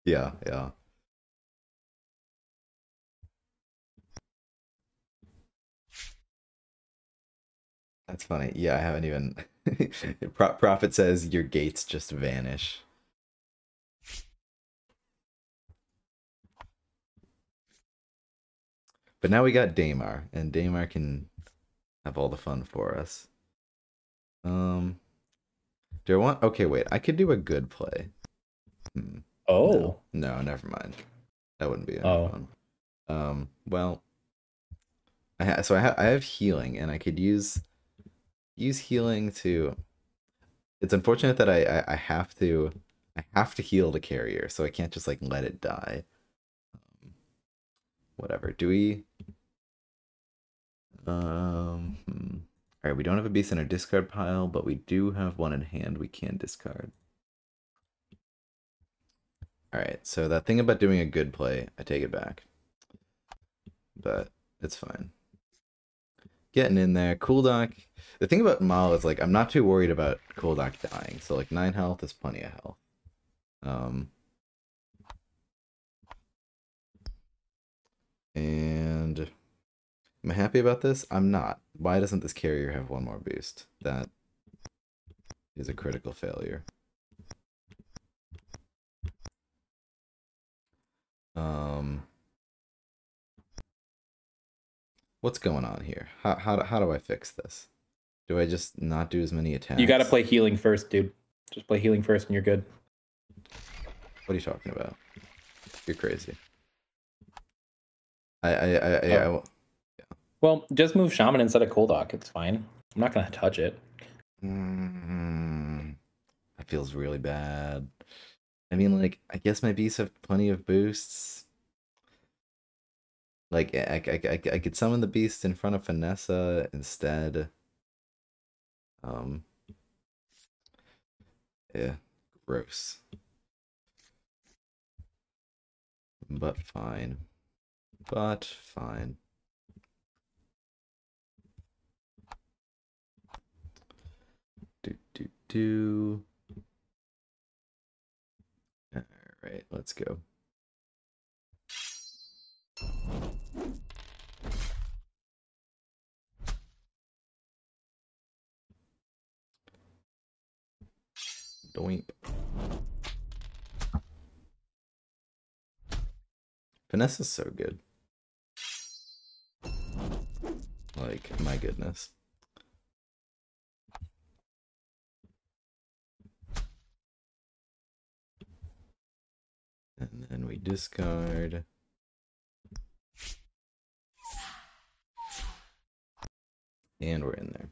Yeah. That's funny. Yeah, I haven't even... Prophet says your gates just vanish. But now we got Daymar, and Daymar can have all the fun for us. Do I want... Okay, wait. I could do a good play. Oh. No, never mind. That wouldn't be any fun. Well... I have healing, and I could use healing to... It's unfortunate that I have to heal the carrier, so I can't just like let it die. Whatever. Do we... Alright, we don't have a beast in our discard pile, but we do have one in hand we can discard. Alright, so that thing about doing a good play, I take it back. But it's fine. Getting in there. Kuldak. The thing about Mal is like I'm not too worried about Kuldak dying. So like 9 health is plenty of health. And Am I happy about this? I'm not. Why doesn't this carrier have one more boost? That is a critical failure. What's going on here? How do I fix this? Do I just not do as many attacks? You got to play healing first, dude. Just play healing first and you're good. What are you talking about? You're crazy. Well, just move Shaman instead of Kuldak. It's fine. I'm not going to touch it. That feels really bad. I mean, like, I guess my beasts have plenty of boosts. Like, I could summon the beast in front of Vanessa instead. Yeah, gross. But fine. But fine. Alright, let's go. Doink. Vanessa's so good. Like, my goodness. And then we discard. And we're in there.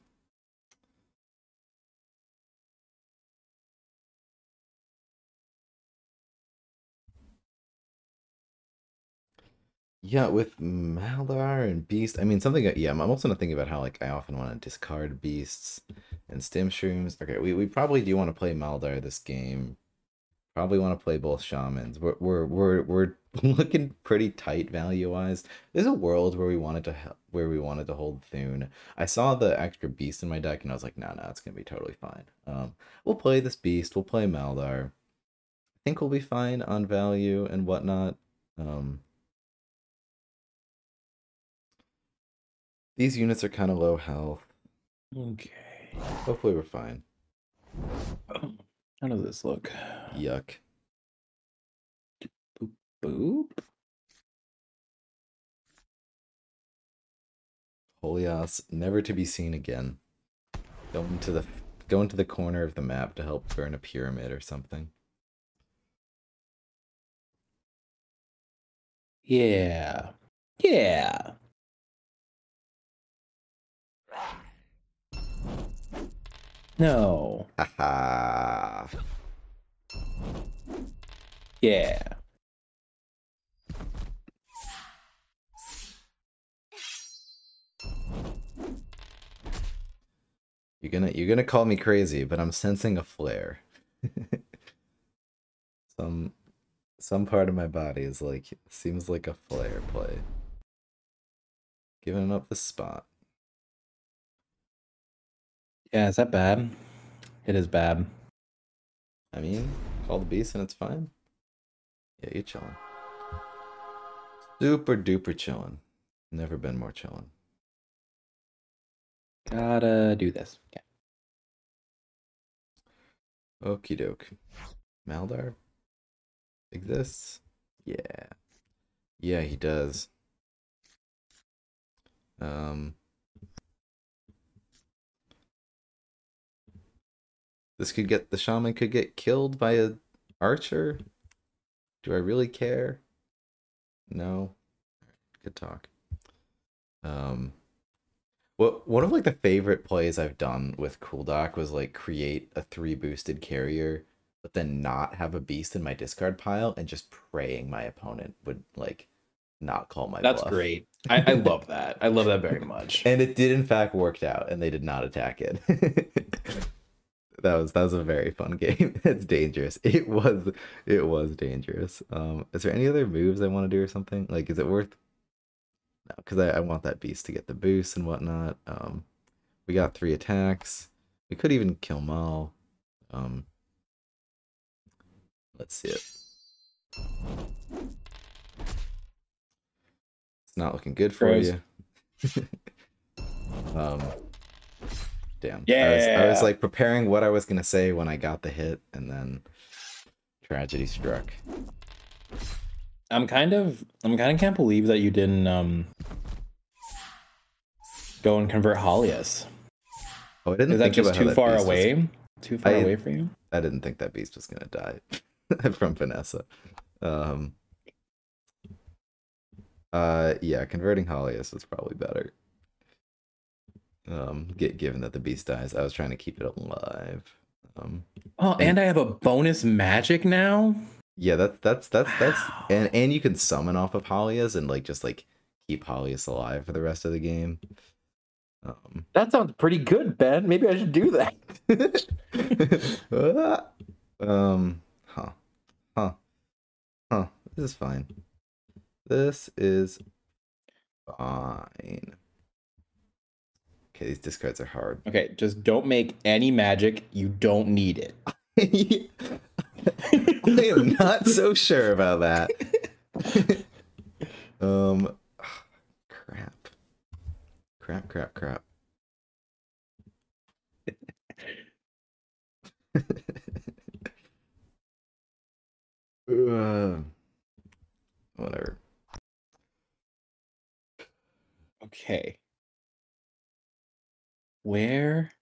Yeah, with Maldar and Beast, I mean, something, yeah, I'm also not thinking about how, like, I often want to discard Beasts and Stim Shrooms. Okay, we probably do want to play Maldar this game. Probably want to play both Shamans. We're looking pretty tight value-wise. There's a world where we wanted to hold Thune. I saw the extra Beast in my deck, and I was like, no, it's gonna be totally fine. We'll play this Beast, we'll play Maldar. I think we'll be fine on value and whatnot. These units are kind of low health. Okay. Hopefully we're fine. How does this look? Yuck. Boop, boop. Holios, never to be seen again. Go into the corner of the map to help burn a pyramid or something. Yeah. Yeah. No. Haha. Yeah. You're gonna call me crazy, but I'm sensing a flare. Some part of my body is like, seems like a flare play. Giving up the spot. Yeah, is that bad? It is bad. I mean, call the beast and it's fine. Yeah, you're chilling. Super duper chilling. Never been more chilling. Gotta do this. Yeah. Okie doke. Maldar exists? Yeah. Yeah, he does. This could get, the shaman could get killed by a archer. Do I really care? No. Good talk. Well, one of like the favorite plays I've done with Kuldak was like create a 3 boosted carrier, but then not have a beast in my discard pile and just praying my opponent would like not call my bluff. That's great. I love that. I love that very much. And it did in fact worked out, and they did not attack it. That was a very fun game. It's dangerous. It was dangerous. Is there any other moves I want to do or something? Like, is it worth? No, because I want that beast to get the boost and whatnot. We got 3 attacks. We could even kill Mal. Let's see it. It's not looking good for you. Damn. Yeah. I was like preparing what I was gonna say when I got the hit, and then tragedy struck. I'm kind of can't believe that you didn't go and convert Holius. Oh, I didn't Is that think just about how too that far beast away? was... Too far away for you? I didn't think that beast was gonna die from Vanessa. Yeah, converting Holius was probably better. Given that the beast dies, I was trying to keep it alive. And I have a bonus magic now. Yeah, that's and you can summon off of Holius and like just like keep Holius alive for the rest of the game. That sounds pretty good, Ben. Maybe I should do that. Huh. This is fine. This is fine. Okay, these discards are hard. Okay, just don't make any magic. You don't need it. I am not so sure about that. Crap. Whatever. Okay. Where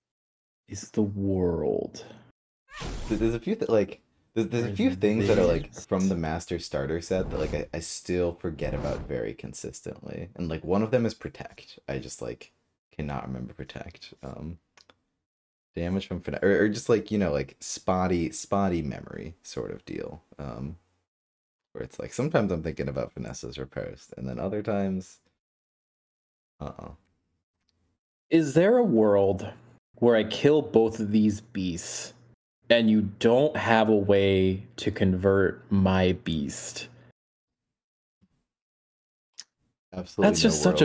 is the world? There's a few there's a few things that are like from the master starter set that like I still forget about very consistently, and like one of them is protect. I just like cannot remember protect. Damage from or just like, you know, like spotty memory sort of deal. Where it's like sometimes I'm thinking about Vanessa's riposte, and then other times, Is there a world where I kill both of these beasts and you don't have a way to convert my beast? Absolutely. That's just such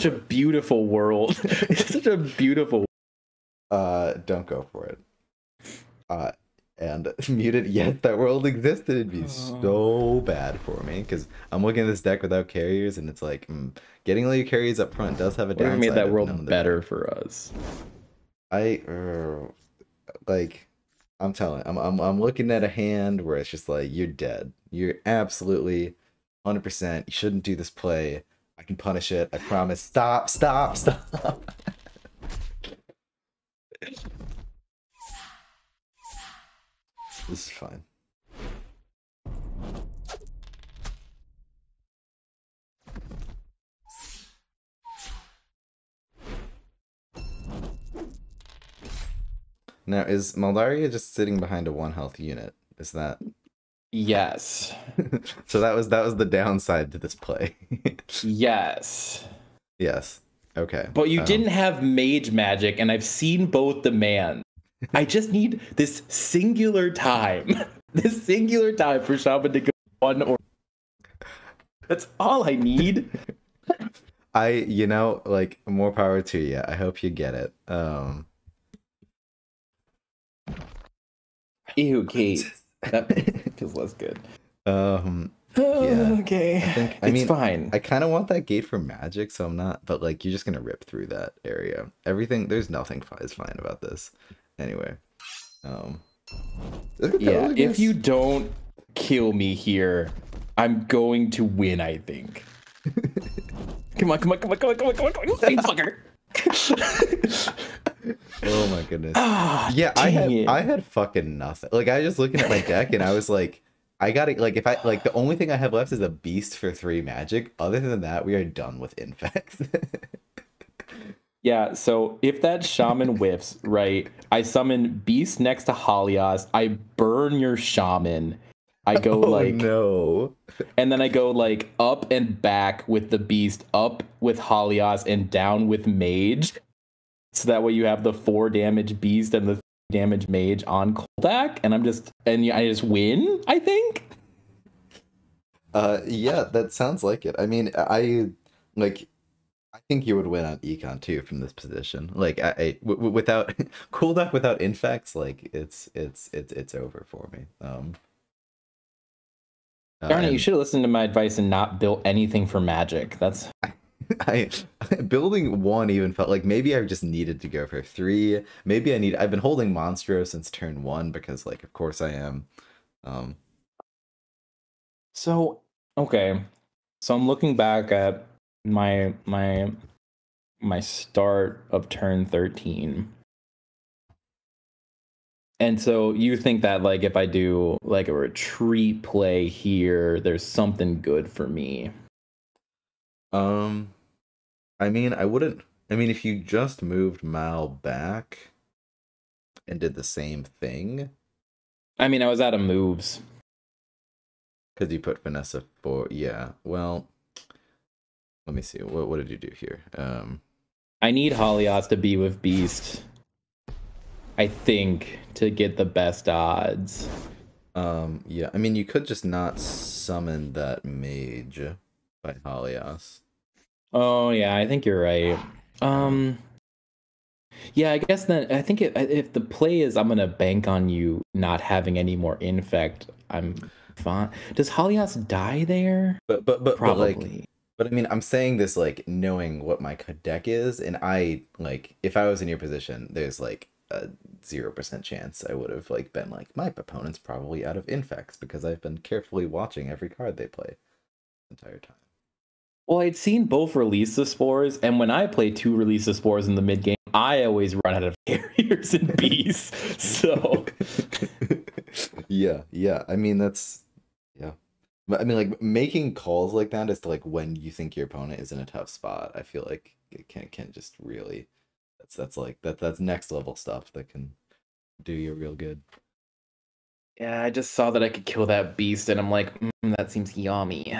a beautiful world. It's such a beautiful. Don't go for it. And muted, yes, that world existed. It'd be so bad for me because I'm looking at this deck without carriers, and it's like getting all your carriers up front does have a downside. Made that world better for us. I'm looking at a hand where it's just like, you're dead. You're absolutely 100%. You shouldn't do this play. I can punish it. I promise. Stop. This is fine. Now, is Maldaria just sitting behind a 1 health unit? Is that... Yes. So that was the downside to this play. Yes. Yes. Okay. But you didn't have mage magic, and I've seen both demands. I just need this singular time. This singular time for Shaman to go 1 or... That's all I need. You know, like, more power to you. I hope you get it. Ew, Kate. That feels less good. Yeah. Okay. I mean, fine. I kind of want that gate for magic, so I'm not, but like, you're just gonna rip through that area. There's nothing is fine about this. Anyway. Yeah, if you don't kill me here, I'm going to win, I think. Come on, fucker. Oh my goodness. Yeah, I had fucking nothing. Like, I was just looking at my deck and I was like, I gotta, like, if I, like, the only thing I have left is a beast for 3 magic. Other than that, we are done with infects. Yeah, so if that shaman whiffs, right, I summon beast next to Halios, I burn your shaman. I go no. And then I go like up and back with the beast, up with Halios and down with mage. So that way you have the 4 damage beast and the 3 damage mage on Kuldak, and I just win, I think. Yeah, that sounds like it. I mean, I think you would win on Econ too from this position. Like, without Kuldak without infects, like it's over for me. Darn it, you should have listened to my advice and not built anything for magic. That's I building 1 even felt like maybe I just needed to go for 3. Maybe I've been holding Monstro since turn 1 because like of course I am. So okay. So I'm looking back at my start of turn 13. And so you think that like if I do like a retreat play here, there's something good for me. I mean, if you just moved Mal back and did the same thing. I mean, I was out of moves. Because you put Vanessa for, yeah, well, let me see. What did you do here? I need Halios to be with Beast, I think, to get the best odds. Yeah, I mean, you could just not summon that mage by Halios. Oh, yeah, I think you're right. Yeah, I guess then I think if the play is I'm gonna bank on you not having any more infect, I'm fine. Does Halios die there? But Probably. But I mean, I'm saying this like knowing what my deck is, and I like if I was in your position, there's like a 0% chance I would have like been like my opponent's probably out of infects because I've been carefully watching every card they play the entire time. Well, I'd seen both release the spores, and when I play 2 release the spores in the mid game, I always run out of carriers and beasts. So yeah. I mean yeah. But I mean like making calls like that as to like when you think your opponent is in a tough spot, I feel like it can just really that's next level stuff that can do you real good. yeah, I just saw that I could kill that beast, and I'm like, that seems yummy.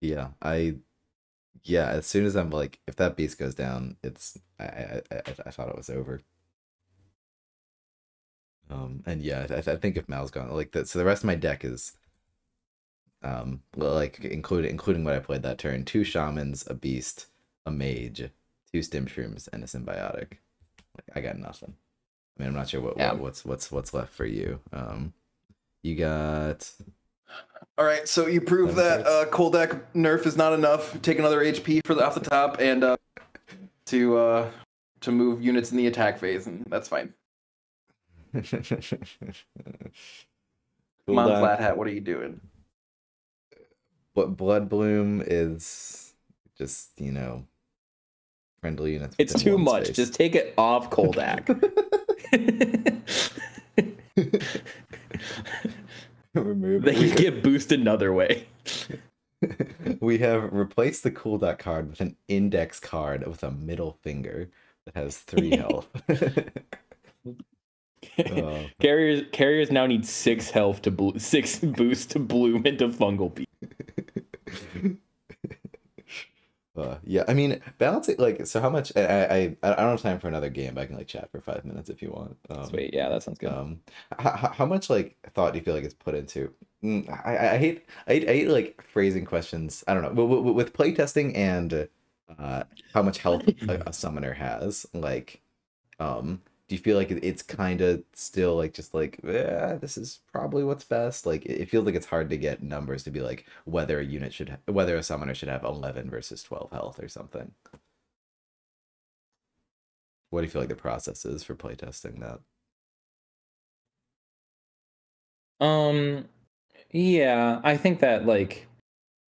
Yeah, as soon as I'm like, if that beast goes down, it's I thought it was over. And yeah, I think if Mal's gone like that, so the rest of my deck is, like including what I played that turn: 2 shamans, a beast, a mage, 2 stim shrooms, and a symbiotic. Like I got nothing. I mean, I'm not sure what's left for you. You got. All right, so you prove that Kuldak nerf is not enough. Take another HP off the top and to move units in the attack phase, and that's fine. Come on, Flat Hat, what are you doing? What Blood Bloom is just, friendly units. It's too much. Space. Just take it off Kuldak. They can get boosted another way. We have replaced the Kuldak card with an index card with a middle finger that has 3 health. Carriers now need 6 health to 6 boost to bloom into fungal beast. Yeah, I mean, balancing like so. How much? I don't have time for another game, but I can like chat for 5 minutes if you want. Sweet, yeah, that sounds good. How much like thought do you feel like is put into? I hate like phrasing questions. I don't know. With playtesting and how much health a summoner has, like, do you feel like it's kind of still like just like this is probably what's best? Like it feels like it's hard to get numbers to be like whether a summoner should have 11 versus 12 health or something. What do you feel like the process is for playtesting that? Yeah, I think that like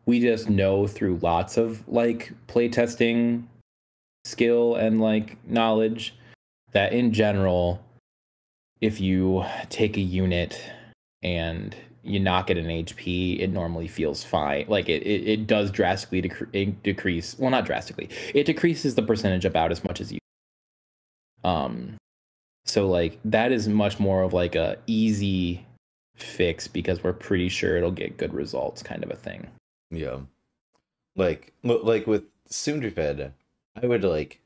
we just know through lots of like playtesting skill and like knowledge that in general, if you take a unit and you knock it an HP, it normally feels fine. Like it does drastically decrease. Well, not drastically. It decreases the percentage about as much as you. So like that is much more of like a easy fix because we're pretty sure it'll get good results, kind of a thing. Yeah, like with Sundrifed, I would like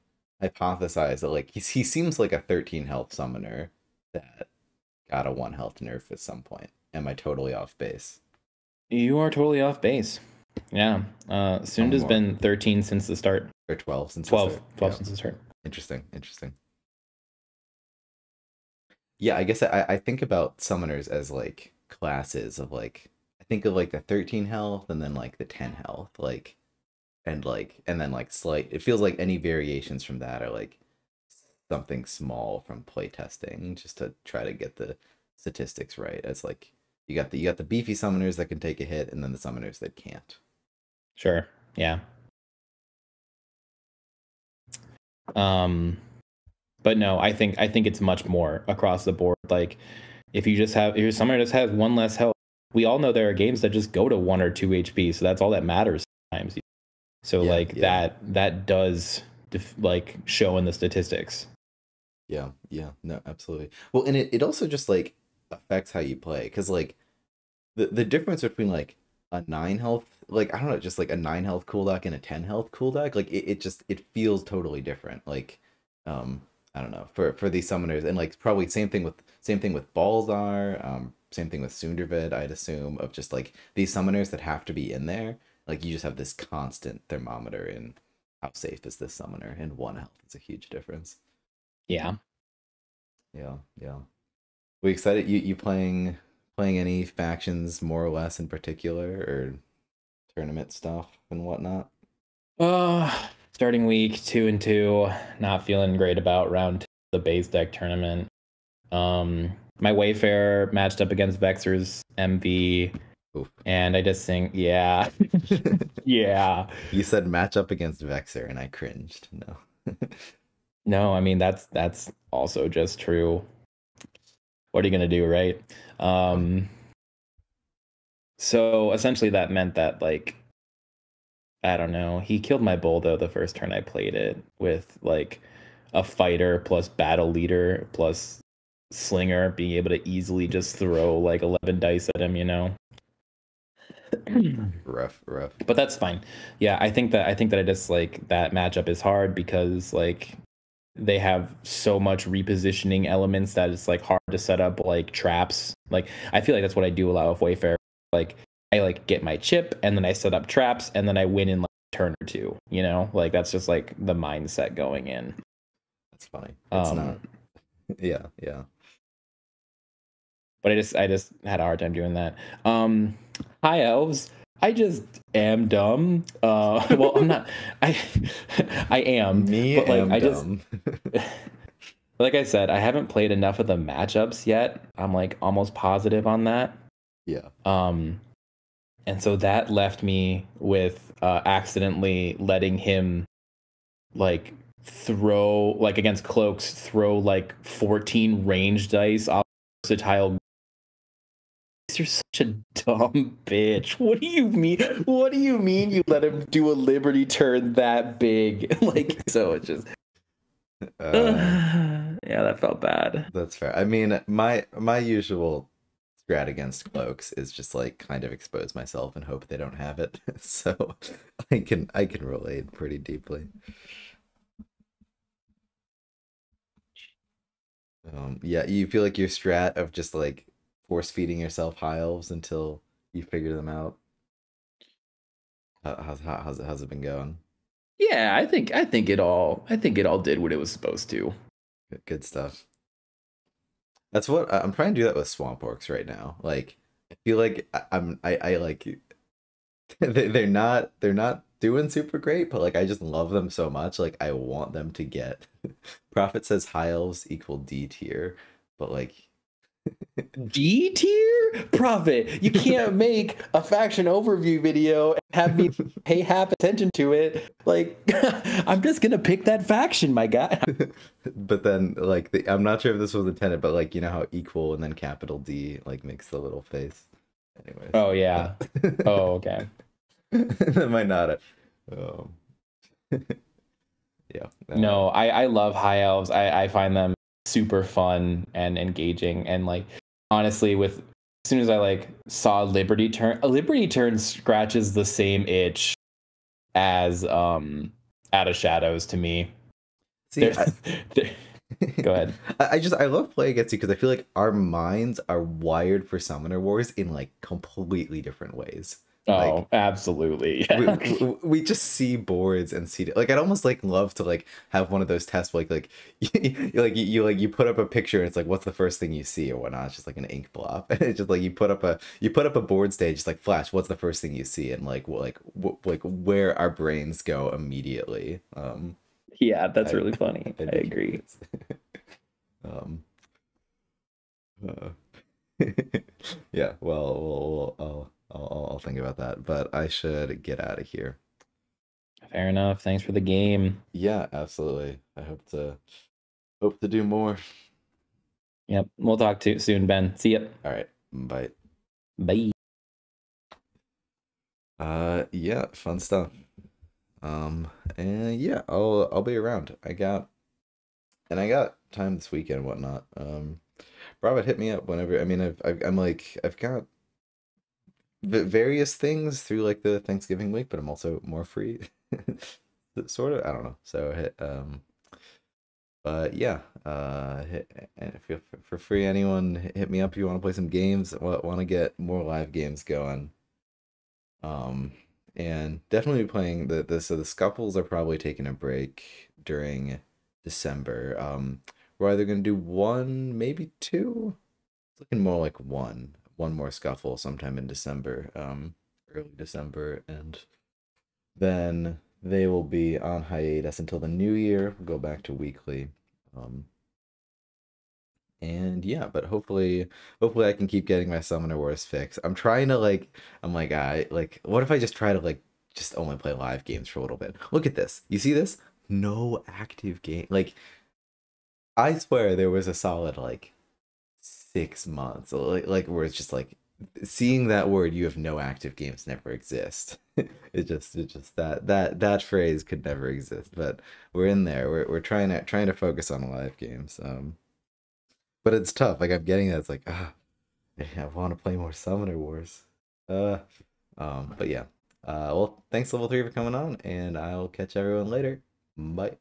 hypothesize that like he seems like a 13 health summoner that got a 1 health nerf at some point. Am I totally off base? You are totally off base. Yeah. Sunda's been 13 since the start. Or 12 since 12. the start. 12 since the start. Interesting. Yeah, I guess I think about summoners as like classes of like I think of like the 13 health and then like the 10 health. Like and then like slight. It feels like any variations from that are like something small from playtesting, just to try to get the statistics right. It's like you got the beefy summoners that can take a hit, and then the summoners that can't. Sure. Yeah. But no, I think it's much more across the board. Like, if your summoner just has one less health, we all know there are games that just go to 1 or 2 HP, so that's all that matters sometimes. So that does like show in the statistics. Yeah, no, absolutely. Well, and it also just like affects how you play, because like the difference between like a 9 health, like I don't know, just like a 9 health cooldock and a 10 health cooldock, like it feels totally different. Like I don't know, for these summoners, and like probably same thing with Balzar, same thing with Sundervid, I'd assume, of just like these summoners that have to be in there. Like you just have this constant thermometer in how safe is this summoner, and 1 health is a huge difference. Yeah. We excited you playing any factions more or less in particular, or tournament stuff and whatnot? Starting week 2 and 2, not feeling great about round 2 of the base deck tournament. My Wayfarer matched up against Vexer's MV. Oof. And I just think, yeah. Yeah. You said match up against Vexer, and I cringed. No. No, I mean that's also just true. What are you gonna do, right? So essentially that meant that, like, I don't know, he killed my Boldo the first turn I played it, with like a fighter plus battle leader plus slinger being able to easily just throw like 11 dice at him, you know. rough. But that's fine. Yeah, I think that I just like that matchup is hard because like they have so much repositioning elements that it's like hard to set up like traps. Like I feel like that's what I do a lot with Wayfarer. Like I like get my chip and then I set up traps and then I win in like a turn or two, you know? Like that's just like the mindset going in. That's funny. It's not. Yeah. But I just had a hard time doing that. Hi elves. I just am dumb. Well, I'm not. I am. Me, but like am I dumb. just. Like I said, I haven't played enough of the matchups yet. I'm like almost positive on that. Yeah. And so that left me with accidentally letting him like throw, like against cloaks, throw like 14 range dice off versatile. You're such a dumb bitch. What do you mean? What do you mean you let him do a Liberty turn that big? Like, so it's just yeah, that felt bad. That's fair. I mean, my usual strat against cloaks is just like kind of expose myself and hope they don't have it. So I can relate pretty deeply. Yeah, you feel like your strat of just like force feeding yourself high elves until you figure them out. How's it been going? Yeah, I think it all did what it was supposed to. Good stuff. That's what I'm trying to do that with swamp orcs right now. Like I feel like I like they're not doing super great, but like I just love them so much. Like I want them to get. Prophet says high elves equal D tier, but like D tier? Prophet, you can't make a faction overview video and have me pay half attention to it. Like, I'm just gonna pick that faction, my guy. But then, like, I'm not sure if this was intended, but like, you know how equal and then capital D like makes the little face. Anyways. Oh yeah. Oh okay. That might not. Yeah. No, I love high elves. I find them super fun and engaging, and like honestly, with as soon as I like saw a Liberty turn scratches the same itch as Out of Shadows to me. See, go ahead. I love playing against you because I feel like our minds are wired for Summoner Wars in like completely different ways. Oh, Like, absolutely. Yeah. we just see boards and see like I'd almost like love to like have one of those tests like you put up a picture and it's like what's the first thing you see or whatnot. It's just like an ink blob and it's just like you put up a board stage. It's like Flash, what's the first thing you see, and like like where our brains go immediately. Yeah, that's really funny. I'd I be agree. curious. um uh, yeah, well, I'll think about that, but I should get out of here. Fair enough. Thanks for the game. Yeah, absolutely. I hope to do more. Yep. We'll talk to you soon, Ben. See ya. All right, bye. Bye. Yeah, fun stuff. And yeah, I'll be around. I got time this weekend and whatnot. Robert, hit me up whenever. I mean, I've got various things through like the Thanksgiving week, but I'm also more free. Sort of, I don't know. So but yeah, and feel for free. Anyone hit me up if you want to play some games. Want to get more live games going. And definitely playing so the scuffles are probably taking a break during December. We're either gonna do one, maybe two. It's looking more like one more scuffle sometime in December, early December, and then they will be on hiatus until the new year. We'll go back to weekly. And yeah, but hopefully I can keep getting my Summoner Wars fix. I'm trying to what if I just try to like just only play live games for a little bit? Look at this. You see this? No active game. Like I swear there was a solid like 6 months like where it's just like seeing that word, you have no active games, never exist. It just that phrase could never exist. But we're in there. We're trying to focus on live games. But it's tough. Like I'm getting that. It's like I want to play more Summoner Wars. Uh, but yeah. Well, thanks Level 3 for coming on, and I'll catch everyone later. Bye.